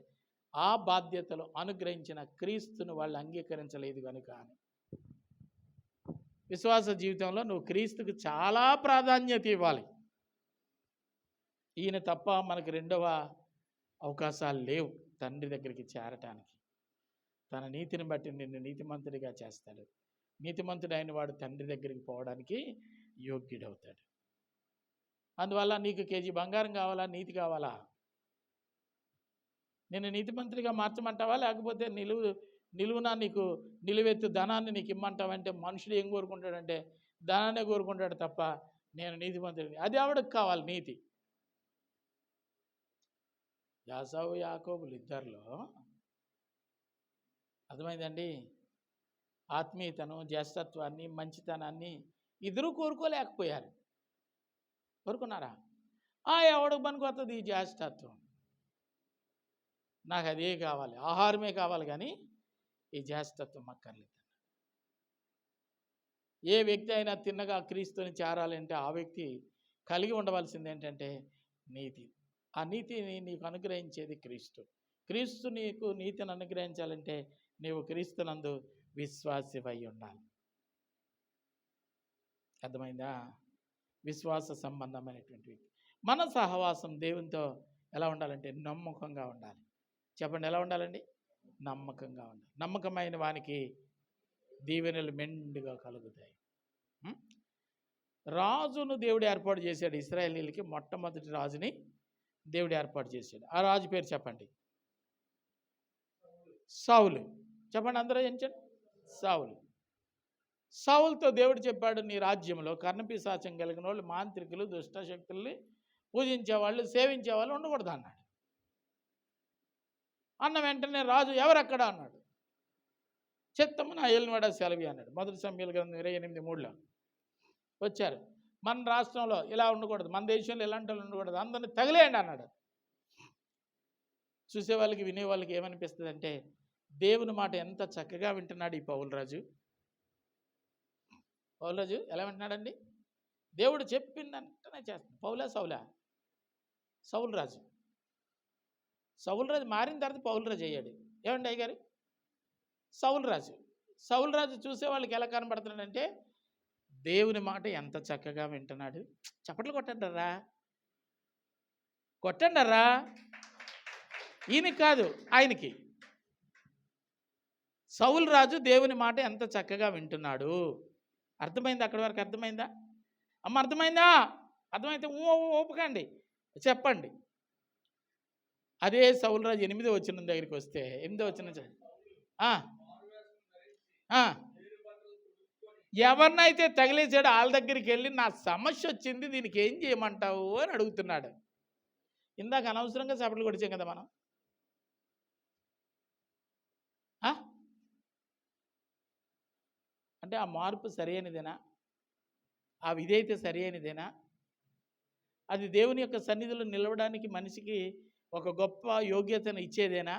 ఆ బాధ్యతలు అనుగ్రహించిన క్రీస్తును వాళ్ళు అంగీకరించలేదు కనుక అని. విశ్వాస జీవితంలో నువ్వు క్రీస్తుకు చాలా ప్రాధాన్యత ఇవ్వాలి. ఈయన తప్ప మనకు రెండవ అవకాశాలు లేవు తండ్రి దగ్గరికి చేరటానికి. తన నీతిని బట్టి నిన్ను నీతిమంతుడిగా చేస్తాడు. నీతిమంతుడైన వాడు తండ్రి దగ్గరికి పోవడానికి యోగ్యుడవుతాడు. అందువల్ల నీకు కేజీ బంగారం కావాలా, నీతి కావాలా? నిన్ను నీతిమంతుడిగా మార్చమంటావా, లేకపోతే నిలువున నీకు నిలువెత్తు ధనాన్ని నీకు ఇమ్మంటావంటే మనుషుడు ఏం కోరుకుంటాడంటే ధనాన్ని కోరుకుంటాడు తప్ప నేను నీతిమంతుడిని. అది ఎవడికి కావాలి నీతి? యాసావు యాకోబులు ఇద్దరిలో అర్థమైందండి, ఆత్మీయతను, జ్యేష్ఠత్వాన్ని, మంచితనాన్ని ఇద్దరూ కోరుకోలేకపోయారు. కోరుకున్నారా? ఎవడికి పనికి వస్తుంది ఈ జ్యేష్ఠత్వం? నాకు అదే కావాలి, ఆహారమే కావాలి, కానీ ఈ జ్యేష్ఠత్వం అక్కర్లేదు. ఏ వ్యక్తి అయినా తిన్నగా క్రీస్తుని చేరాలంటే ఆ వ్యక్తి కలిగి ఉండవలసింది ఏంటంటే నీతి. ఆ నీతిని నీకు అనుగ్రహించేది క్రీస్తు. క్రీస్తు నీకు నీతిని అనుగ్రహించాలంటే నీవు క్రీస్తునందు విశ్వాసివై ఉండాలి. అర్థమైందా? విశ్వాస సంబంధమైనటువంటి వ్యక్తి. మన సహవాసం దేవునితో ఎలా ఉండాలంటే నమ్మకంగా ఉండాలి. చెప్పండి, ఎలా ఉండాలండి? నమ్మకంగా ఉండాలి. నమ్మకమైన వానికి దీవెనలు మెండుగా కలుగుతాయి. రాజును దేవుడు ఏర్పాటు చేశాడు. ఇశ్రాయేలీయులకి మొట్టమొదటి రాజుని దేవుడు ఏర్పాటు చేశాడు. ఆ రాజు పేరు చెప్పండి. సౌలు. చెప్పండి అందరూ ఏంటండి? సౌలు. సౌలుతో దేవుడు చెప్పాడు, నీ రాజ్యంలో కర్ణపిశాచం కలిగిన వాళ్ళు, మాంత్రికులు, దుష్టశక్తుల్ని పూజించేవాళ్ళు, సేవించేవాళ్ళు ఉండకూడదు అన్నాడు. అన్న వెంటనే రాజు ఎవరక్కడ అన్నాడు. చిత్తము నా ఏలినవాడ సెలవి అన్నాడు. మొదటి సమూయేలు గ్రంథం 28:3 వచ్చారు. మన రాష్ట్రంలో ఇలా ఉండకూడదు, మన దేశంలో ఇలాంటి వాళ్ళు ఉండకూడదు, అందరిని తగిలేయండి అన్నాడు. చూసేవాళ్ళకి వినేవాళ్ళకి ఏమనిపిస్తుంది అంటే దేవుని మాట ఎంత చక్కగా వింటున్నాడు ఈ పౌలురాజు. పౌలురాజు ఎలా వింటున్నాడండి? దేవుడు చెప్పిందంటనే చేస్తాడు. పౌలా సౌలా? సౌలురాజు. సౌలురాజు మారిన తర్వాత పౌలురాజు అయ్యాడు. ఏమండి అయ్యగారు? సౌలురాజు. సౌలురాజు చూసే వాళ్ళకి ఎలా కనబడుతున్నాడంటే దేవుని మాట ఎంత చక్కగా వింటున్నాడు. చప్పట్లు కొట్టంటారా? కొట్టండర్రా. ఈయన కాదు, ఆయనకి. సౌలు రాజు దేవుని మాట ఎంత చక్కగా వింటున్నాడు. అర్థమైందా? అక్కడి వరకు అర్థమైందా అమ్మ? అర్థమైందా? అర్థమైతే ఊపకండి, చెప్పండి. అదే సౌలు రాజు 8వ వచనం దగ్గరికి వస్తే, 8వ వచనం ఎవరినైతే తగిలేసాడో వాళ్ళ దగ్గరికి వెళ్ళి నా సమస్య వచ్చింది, దీనికి ఏం చేయమంటావు అని అడుగుతున్నాడు. ఇందాక అనవసరంగా చప్పట్లు కొడిచాం కదా మనం. అంటే ఆ మార్పు సరైనదేనా? ఆ విధేయత సరైనదేనా? అది దేవుని యొక్క సన్నిధిలో నిలవడానికి మనిషికి ఒక గొప్ప యోగ్యతను ఇచ్చేదేనా?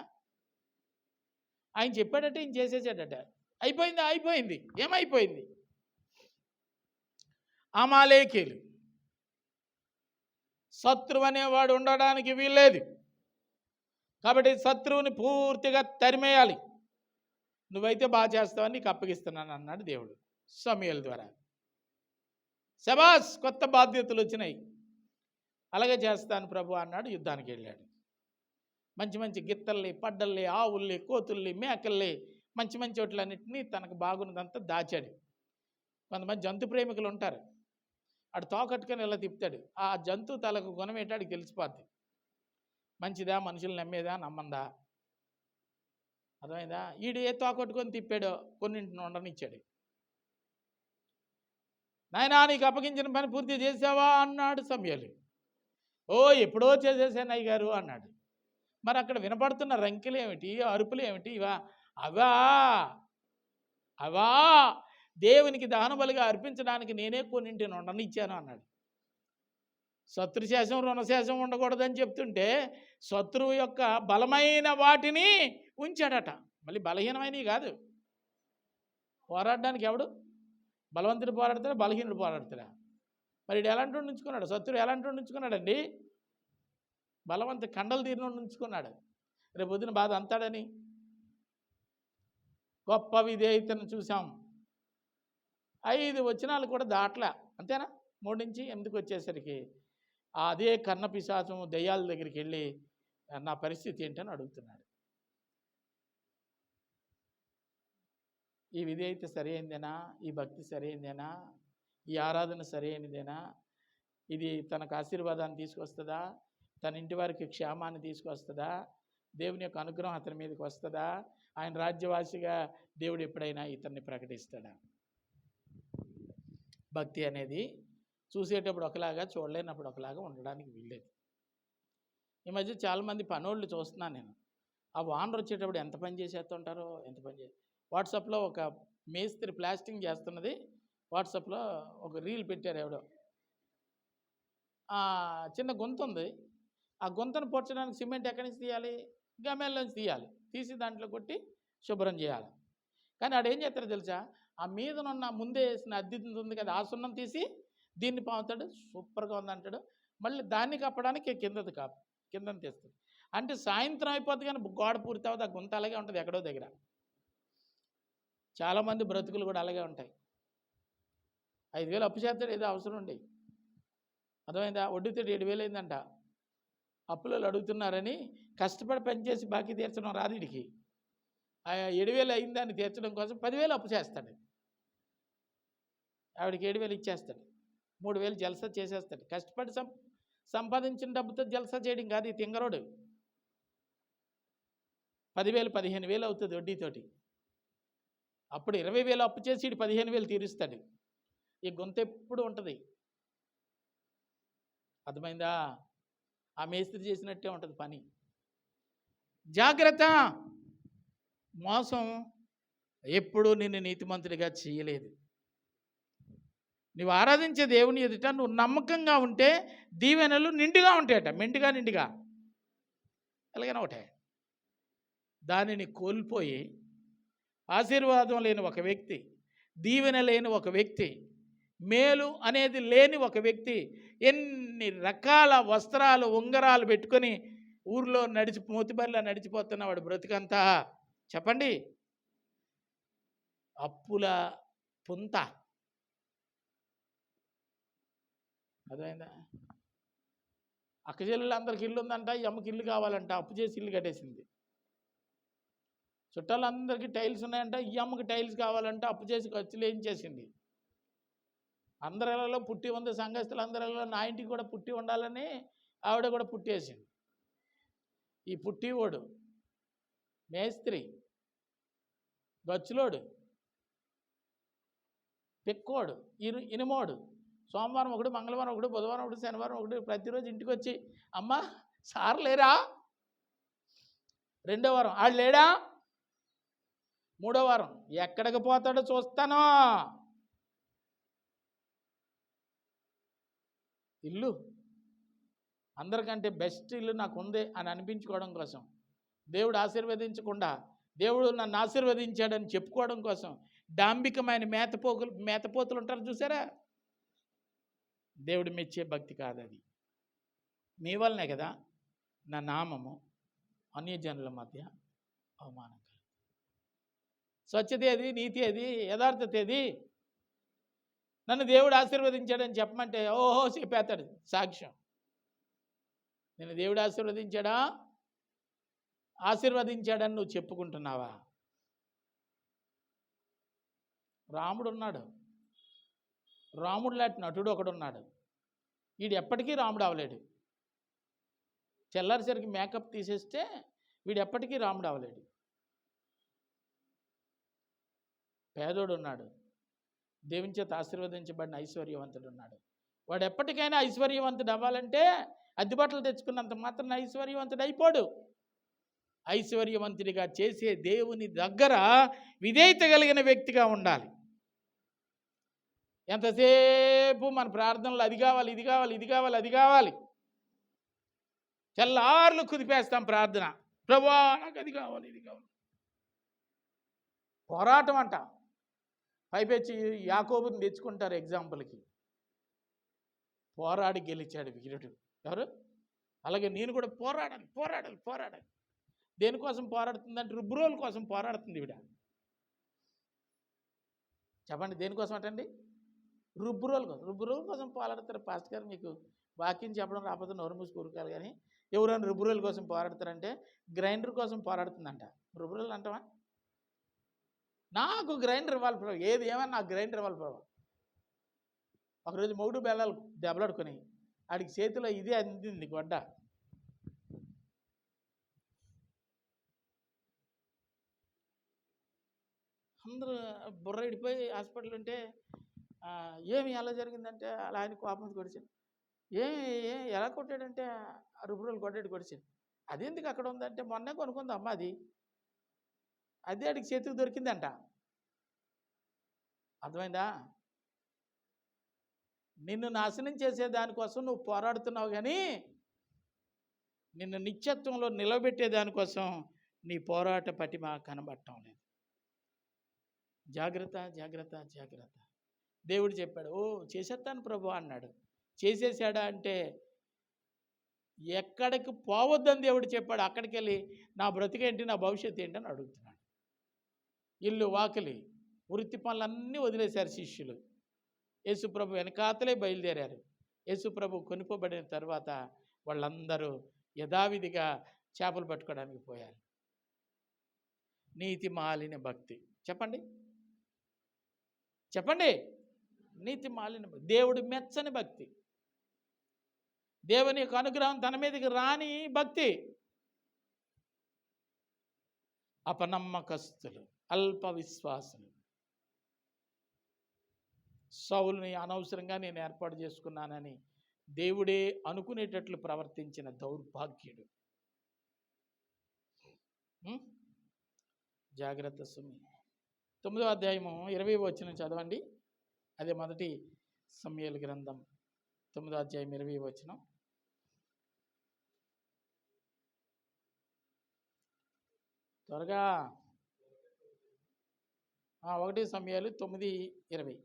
ఆయన చెప్పాడట, ఈయన చేసేసాడట. అయిపోయిందా? అయిపోయింది. ఏమైపోయింది? అమాలేకీయులు, శత్రువు అనేవాడు ఉండడానికి వీల్లేదు. కాబట్టి శత్రువుని పూర్తిగా తరిమేయాలి. నువ్వైతే బాగా చేస్తావని నీకు అప్పగిస్తున్నాను అన్నాడు దేవుడు సమూయేలు ద్వారా. శబాస్, కొత్త బాధ్యతలు వచ్చినాయి. అలాగే చేస్తాను ప్రభు అన్నాడు. యుద్ధానికి వెళ్ళాడు. మంచి మంచి గిత్తల్ని, పడ్డల్ని, ఆవుల్ని, కోతుల్ని, మేకల్ని, మంచి మంచి చోట్లన్నింటినీ తనకు బాగున్నదంతా దాచాడు. కొంతమంది జంతు ప్రేమికులు ఉంటారు. ఆడు తోకట్టుకొని ఇలా తిప్పుతాడు. ఆ జంతువు తలకు గుణమేటాడు గెలిచిపోద్ది. మంచిదా, మనుషులు నమ్మేదా, నమ్మందా? అర్థమైందా? ఈడు ఏ తోకట్టుకొని తిప్పాడో కొన్నింటిని ఉండనిచ్చాడు. నాయనా, నీకు అప్పగించిన పని పూర్తి చేసావా అన్నాడు సమూయేలు. ఓ, ఎప్పుడో చేసేసాను అయ్యగారు అన్నాడు. మరి అక్కడ వినపడుతున్న రంకెలు ఏమిటి, అరుపులు ఏమిటి? అవా దేవునికి దహనబలిగా అర్పించడానికి నేనే కొన్నింటిని ఉండనిచ్చాను అన్నాడు. శత్రుశేషం రుణశేషం ఉండకూడదని చెప్తుంటే శత్రువు యొక్క బలమైన వాటిని ఉంచాడట. మళ్ళీ బలహీనమైనవి కాదు. పోరాడడానికి ఎవడు? బలవంతుడు పోరాడతాడా, బలహీనుడు పోరాడతాడా? మరి ఇడు ఎలాంటి ఉంచుకున్నాడు? శత్రువు ఎలాంటి ఉంచుకున్నాడండి? బలవంత కండలు తీరిన ఉంచుకున్నాడు. రేపు పొద్దున బాధ అంతాడని. గొప్ప విధేయతను చూసాం. 5 వచనాలు కూడా దాట్లా, అంతేనా? 3 నుంచి 8కి వచ్చేసరికి అదే కర్ణ పిశాచం దయ్యాల దగ్గరికి వెళ్ళి నా పరిస్థితి ఏంటని అడుగుతున్నాడు. ఈ విధేయత సరైనదేనా? ఈ భక్తి సరైనదేనా? ఈ ఆరాధన సరైనదేనా? ఇది తనకు ఆశీర్వాదాన్ని తీసుకొస్తుందా? తన ఇంటి వారికి క్షేమాన్ని తీసుకొస్తుందా? దేవుని యొక్క అనుగ్రహం అతని మీదకి వస్తుందా? ఆయన రాజ్యవాసిగా దేవుడు ఎప్పుడైనా ఇతన్ని ప్రకటిస్తాడా? భక్తి అనేది చూసేటప్పుడు ఒకలాగా, చూడలేనప్పుడు ఒకలాగా ఉండడానికి వీల్లేదు. ఈ మధ్య చాలామంది పనోళ్ళు చూస్తున్నాను నేను. ఆ వానర్ వచ్చేటప్పుడు ఎంత పని చేసేస్తుంటారో, ఎంత పని చేసి. వాట్సాప్లో ఒక మేస్త్రి ప్లాస్టింగ్ చేస్తున్నది, వాట్సాప్లో ఒక రీల్ పెట్టారు ఎవడో. చిన్న గుంత ఉంది. ఆ గుంతను పొడ్చడానికి సిమెంట్ ఎక్కడి నుంచి తీయాలి? గమేల్లోంచి తీయాలి. తీసి దాంట్లో కొట్టి శుభ్రం చేయాలి. కానీ ఆడేం చేస్తారో తెలుసా? ఆ మీదనున్న ముందే వేసిన అద్దె ఉంది కదా, ఆ సున్నం తీసి దీన్ని పాముతాడు, సూపర్గా ఉందంటాడు. మళ్ళీ దాన్ని కప్పడానికి కిందని తీస్తాడు. అంటే సాయంత్రం అయిపోద్ది కానీ గోడ పూర్తి అవుతుంది, ఆ గుంత అలాగే ఉంటుంది ఎక్కడో దగ్గర. చాలామంది బ్రతుకులు కూడా అలాగే ఉంటాయి. 5,000 అప్పు చేస్తాడు, ఏదో అవసరం ఉండి. అర్థమైందా? వడ్డీతో 7,000 అయిందంట. అప్పులు అడుగుతున్నారని కష్టపడి పనిచేసి బాకీ తీర్చడం రాదు వీడికి. 7,000 అయిందాన్ని తీర్చడం కోసం 10,000 అప్పు చేస్తాడు. ఆవిడికి 7,000 ఇచ్చేస్తాడు. 3,000 జల్సా చేసేస్తాడు. కష్టపడి సంపాదించిన డబ్బుతో జల్సా చేయడం కాదు ఈ తింగరోడు. 10,000 15,000 అవుతుంది వడ్డీతోటి. అప్పుడు 20,000 అప్పు చేసి ఇటు 15,000 తీరుస్తాడు. ఈ గుంత ఎప్పుడు ఉంటుంది. అర్థమైందా? ఆ మేస్త్రి చేసినట్టే ఉంటుంది పని. జాగ్రత్త, మోసం ఎప్పుడూ నిన్ను నీతిమంతుడిగా చేయలేదు. నువ్వు ఆరాధించే దేవుని ఎదుట నువ్వు నమ్మకంగా ఉంటే దీవెనలు నిండుగా ఉంటాయట. నిండుగా ఎలాగైనా ఒకటే. దానిని కోల్పోయి ఆశీర్వాదం లేని ఒక వ్యక్తి, దీవెన లేని ఒక వ్యక్తి, మేలు అనేది లేని ఒక వ్యక్తి ఎన్ని రకాల వస్త్రాలు, ఉంగరాలు పెట్టుకొని ఊర్లో మోతిబరిలా నడిచిపోతున్నవాడు బ్రతుకంతా. చెప్పండి, అప్పుల పుంత. అర్థమైందా? అక్క చెల్లెలు అందరికి ఇల్లు ఉందంట, ఈ అమ్మకి ఇల్లు కావాలంట, అప్పు చేసి ఇల్లు కట్టేసింది. చుట్టాలందరికీ టైల్స్ ఉన్నాయంట, ఈ అమ్మకి టైల్స్ కావాలంట, అప్పు చేసి ఖర్చులు ఏం చేసింది. అందరిలో పుట్టి ఉంది, సంఘస్థులు అందరిలో నా ఇంటికి కూడా పుట్టి ఉండాలని ఆవిడ కూడా పుట్టేసింది. ఈ పుట్టివాడు మేస్త్రి, గచ్చులోడు, పెక్కోడు, ఇనుమోడు, సోమవారం ఒకటి, మంగళవారం ఒకటి, బుధవారం ఒకటి, శనివారం ఒకటి ప్రతిరోజు ఇంటికి వచ్చి అమ్మ సార్ లేరా, రెండో వారం ఆడు లేడా, మూడో వారం ఎక్కడికి పోతాడో చూస్తాను. ఇల్లు అందరికంటే బెస్ట్ ఇల్లు నాకు ఉంది అని అనిపించుకోవడం కోసం, దేవుడు ఆశీర్వదించకుండా దేవుడు నన్ను ఆశీర్వదించాడని చెప్పుకోవడం కోసం డాంబికమైన మేతపోతులు ఉంటారు చూసారా, దేవుడు మెచ్చే భక్తి కాదు అది. మీ వల్లనే కదా నా నామము అన్యజనుల మధ్య అవమానం. స్వచ్ఛత ఏది, నీతి ఏది, యథార్థత ఏది? నన్ను దేవుడు ఆశీర్వదించాడని చెప్పమంటే ఓహో చెప్పేస్తాడు సాక్ష్యం. నేను దేవుడు ఆశీర్వదించాడని నువ్వు చెప్పుకుంటున్నావా? రాముడు ఉన్నాడు, రాముడు లాంటి నటుడు ఒకడున్నాడు. వీడు ఎప్పటికీ రాముడు అవలేడు. తెల్లారిసరికి మేకప్ తీసేస్తే వీడు ఎప్పటికీ రాముడు అవలేడు. పేదోడు ఉన్నాడు, దేవుని చేత ఆశీర్వదించబడిన ఐశ్వర్యవంతుడు ఉన్నాడు. వాడు ఎప్పటికైనా ఐశ్వర్యవంతుడు అవ్వాలంటే అద్దెబట్టలు తెచ్చుకున్నంత మాత్రం ఐశ్వర్యవంతుడు అయిపోడు. ఐశ్వర్యవంతుడిగా చేసే దేవుని దగ్గర విధేయత కలిగిన వ్యక్తిగా ఉండాలి. ఎంతసేపు మన ప్రార్థనలు అది కావాలి, ఇది కావాలి, ఇది కావాలి, అది కావాలి. తెల్లార్లు కుదిపేస్తాం ప్రార్థన, ప్రభువా నాకు అది కావాలి, ఇది కావాలి. పోరాటం అంట. పైపెచ్చి యాకోబుని తెచ్చుకుంటారు ఎగ్జాంపుల్కి. పోరాడి గెలిచాడు వీరుడు. ఎవరు? అలాగే నేను కూడా పోరాడాలి. దేనికోసం పోరాడుతుందంటే రుబ్బురోల కోసం పోరాడుతుంది ఈవిడ. చెప్పండి దేనికోసం అంటండి? రుబ్బురోల కోసం పోరాడతారు. పాస్టర్ గారు మీకు వాక్యం చెప్పడం రాకపోతే నోరు మూసి కూరుకోవాలి. కానీ ఎవరైనా రుబ్బురోల కోసం పోరాడతారంటే గ్రైండర్ కోసం పోరాడుతుందంట. రుబ్బురోలు అంటావా? నాకు గ్రైండర్ ఇవ్వాలి ప్రభు, ఏది ఏమన్నా నాకు గ్రైండర్ ఇవ్వాలి ప్రభు. ఒకరోజు మొగుడు బెల్లాలు దెబ్బలాడుకొని ఆడికి చేతిలో ఇదే అందింది గొడ్డ. అందరూ బుర్ర ఇడిపోయి హాస్పిటల్ ఉంటే ఏమి ఎలా జరిగిందంటే అలా ఆయన కోపం కొడిచాను. ఎలా కొట్టాడంటే ఆ రుబ్బురోలు కొట్టాడు. అదేందుకు అక్కడ ఉందంటే మొన్నే కొనుక్కుంది అమ్మ, అదే ఆడికి చేతికి దొరికిందంట. అర్థమైందా? నిన్ను నాశనం చేసే దానికోసం నువ్వు పోరాడుతున్నావు, కానీ నిన్ను నిత్యత్వంలో నిలబెట్టే దానికోసం నీ పోరాట పటిమ కనబడటం లేదు. జాగ్రత్త. దేవుడు చెప్పాడు, చేసేస్తాను ప్రభు అన్నాడు. చేసేసాడా అంటే ఎక్కడికి పోవద్దని దేవుడు చెప్పాడు. అక్కడికి వెళ్ళి నా బ్రతికేంటి, నా భవిష్యత్తు ఏంటి అని అడుగుతున్నాడు. ఇల్లు వాకిలి వృత్తి పనులన్నీ వదిలేశారు శిష్యులు. యేసుప్రభు వెనకాతలే బయలుదేరారు. యేసుప్రభు కొనుక్కోబడిన తర్వాత వాళ్ళందరూ యథావిధిగా చేపలు పట్టుకోవడానికి పోయారు. నీతి మాలిన భక్తి. చెప్పండి నీతి మాలిన భక్తి, దేవుడు మెచ్చని భక్తి, దేవుని యొక్క అనుగ్రహం తన మీదకి రాని భక్తి. అపనమ్మకస్తులు, అల్ప విశ్వాసులు. సౌలుని అనవసరంగా నేను ఏర్పాటు చేసుకున్నానని దేవుడే అనుకునేటట్లు ప్రవర్తించిన దౌర్భాగ్యుడు. జాగ్రత్త సుమి. 9వ అధ్యాయము 20వ వచనం చదవండి. అదే మొదటి సమూయేలు గ్రంథం 9వ అధ్యాయం 20వ వచనం. త్వరగా 1 సమూయేలు 9:20.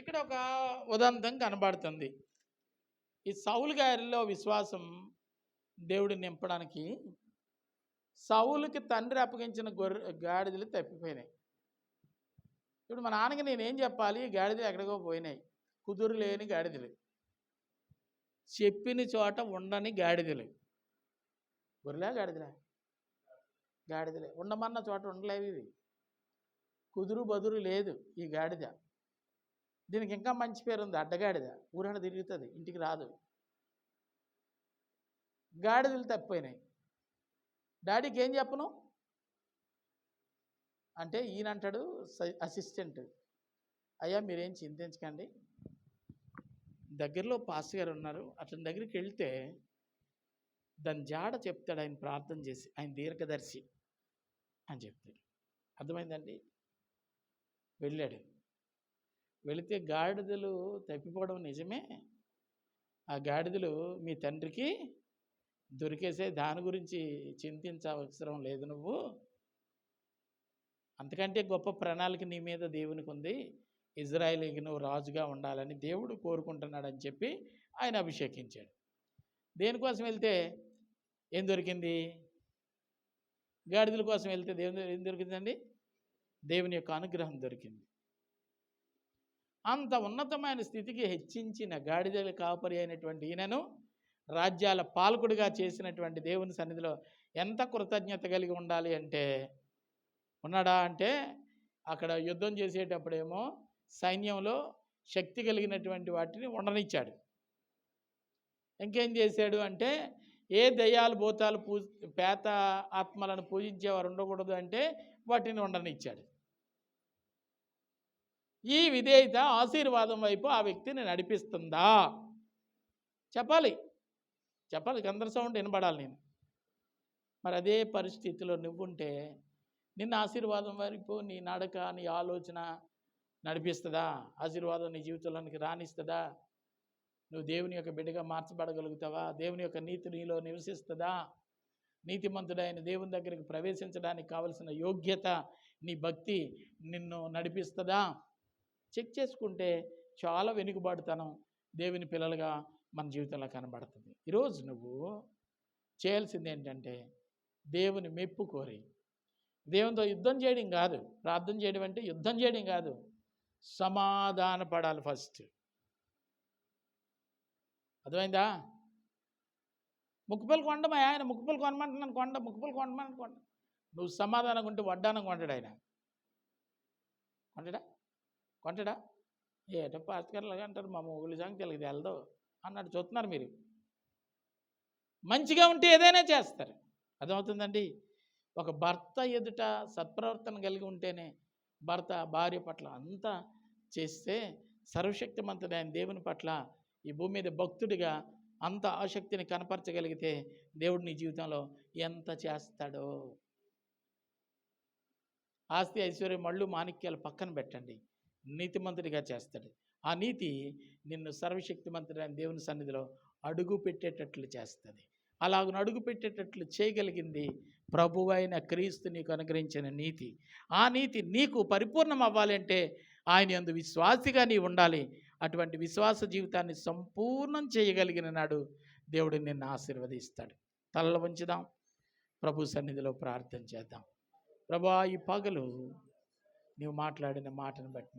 ఇక్కడ ఒక ఉదంతం కనబడుతుంది. ఈ సౌలు గారిలో విశ్వాసం దేవుడిని నింపడానికి సౌలుకి తండ్రి అప్పగించిన గాడిదలు తప్పిపోయినాయి. ఇప్పుడు మా నాన్నకి నేనేం చెప్పాలి? గాడిదలు ఎక్కడికో పోయినాయి, కుదురు లేని గాడిదలు, చెప్పిన చోట ఉండని గాడిదలు. గొర్రెలా గాడిదలా? గాడిదలే. ఉండమన్న చోట ఉండలేవి ఇవి. కుదురు బదురు లేదు ఈ గాడిద. దీనికి ఇంకా మంచి పేరు ఉంది, అడ్డగాడిద. ఊరన తిరుగుతుంది, ఇంటికి రాదు. గాడిదలు తప్పిపోయినాయి. డాడీకి ఏం చెప్పను అంటే ఈయన అంటాడు అసిస్టెంట్, అయ్యా మీరేం చింతించకండి, దగ్గరలో పాస్టర్ గారు ఉన్నారు, అతని దగ్గరికి వెళ్తే దాని జాడ చెప్తాడు, ఆయన ప్రార్థన చేసి, ఆయన దీర్ఘదర్శి అని చెప్తాడు. అర్థమైందండి? వెళ్ళాడు. వెళితే గాడిదలు తప్పిపోవడం నిజమే. ఆ గాడిదలు మీ తండ్రికి దొరికేసే, దాని గురించి చింతించవసరం లేదు, నువ్వు అంతకంటే గొప్ప ప్రణాళిక నీ మీద దేవునికి ఉంది, ఇజ్రాయేలీకి నువ్వు రాజుగా ఉండాలని దేవుడు కోరుకుంటున్నాడని చెప్పి ఆయన అభిషేకించాడు. దేనికోసం వెళ్తే ఏం దొరికింది? గాడిదల కోసం వెళ్తే ఏం దొరికిందండి? దేవుని యొక్క అనుగ్రహం దొరికింది. అంత ఉన్నతమైన స్థితికి హెచ్చించిన గాడిదల కాపరి అయినటువంటి ఈయనను రాజ్యాల పాలకుడిగా చేసినటువంటి దేవుని సన్నిధిలో ఎంత కృతజ్ఞత కలిగి ఉండాలి అంటే, ఉన్నాడా అంటే అక్కడ యుద్ధం చేసేటప్పుడేమో సైన్యంలో శక్తి కలిగినటువంటి వాటిని ఉండనిచ్చాడు. ఇంకేం చేశాడు అంటే, ఏ దయ్యాలు భూతాలు పేత ఆత్మలను పూజించేవారు ఉండకూడదు అంటే వాటిని ఉండనిచ్చాడు. ఈ విధేయత ఆశీర్వాదం వైపు ఆ వ్యక్తిని నడిపిస్తుందా? చెప్పాలి, గందర సౌండ్ వినబడాలి. నేను మరి అదే పరిస్థితిలో నువ్వుంటే నిన్న ఆశీర్వాదం వైపు నీ నడక, నీ ఆలోచన నడిపిస్తుందా? ఆశీర్వాదం నీ జీవితంలోనికి రాణిస్తుందా? నువ్వు దేవుని యొక్క బిడ్డగా మార్చబడగలుగుతావా? దేవుని యొక్క నీతి నీలో నివసిస్తుందా? నీతిమంతుడైన దేవుని దగ్గరికి ప్రవేశించడానికి కావలసిన యోగ్యత, నీ భక్తి నిన్ను నడిపిస్తుందా? చెక్ చేసుకుంటే చాలా వెనుకబాటుతనం దేవుని పిల్లలుగా మన జీవితంలో కనబడుతుంది. ఈరోజు నువ్వు చేయాల్సింది ఏంటంటే, దేవుని మెప్పు కోరి దేవునితో యుద్ధం చేయడం కాదు, ప్రార్థన చేయడం అంటే యుద్ధం చేయడం కాదు, సమాధాన పడాలి ఫస్ట్. అర్థమైందా? ముక్కుపల్లి కొండ, మా ఆయన ముక్కుపల్లి కొనమంటున్నాను, ముక్కుపల్లి కొండ. నువ్వు సమాధానంగా ఉంటే వడ్డానం కొంటాడు ఆయన. కొంటాడా? ఏటో పాస్కర్లాగా అంటారు, మా మొగులి సంగతి తెలియదు వెళ్దో అన్నట్టు చూస్తున్నారు మీరు. మంచిగా ఉంటే ఏదైనా చేస్తారు. అర్థమవుతుందండి? ఒక భర్త ఎదుట సత్ప్రవర్తన కలిగి ఉంటేనే భార్య పట్ల అంతా చేస్తే, సర్వశక్తిమంతుడైన దేవుని పట్ల ఈ భూమి మీద భక్తుడిగా అంత ఆసక్తిని కనపరచగలిగితే దేవుడు నీ జీవితంలో ఎంత చేస్తాడో. ఆస్తి ఐశ్వర్యం మళ్ళు మాణిక్యాలు పక్కన పెట్టండి, నీతిమంతుడిగా చేస్తాడు. ఆ నీతి నిన్ను సర్వశక్తిమంతుడైన దేవుని సన్నిధిలో అడుగు పెట్టేటట్లు చేస్తుంది. అలాగ అడుగు పెట్టేటట్లు చేయగలిగింది ప్రభువైన క్రీస్తు నీకు అనుగ్రహించిన నీతి. ఆ నీతి నీకు పరిపూర్ణం అవ్వాలంటే ఆయన యందు విశ్వాసిగా నీ ఉండాలి. అటువంటి విశ్వాస జీవితాన్ని సంపూర్ణం చేయగలిగిన నాడు దేవుడు నిన్ను ఆశీర్వదిస్తాడు. తలలు వంచుదాం, ప్రభు సన్నిధిలో ప్రార్థన చేద్దాం. ప్రభువా, ఈ పగలు నీవు మాట్లాడిన మాటను బట్టి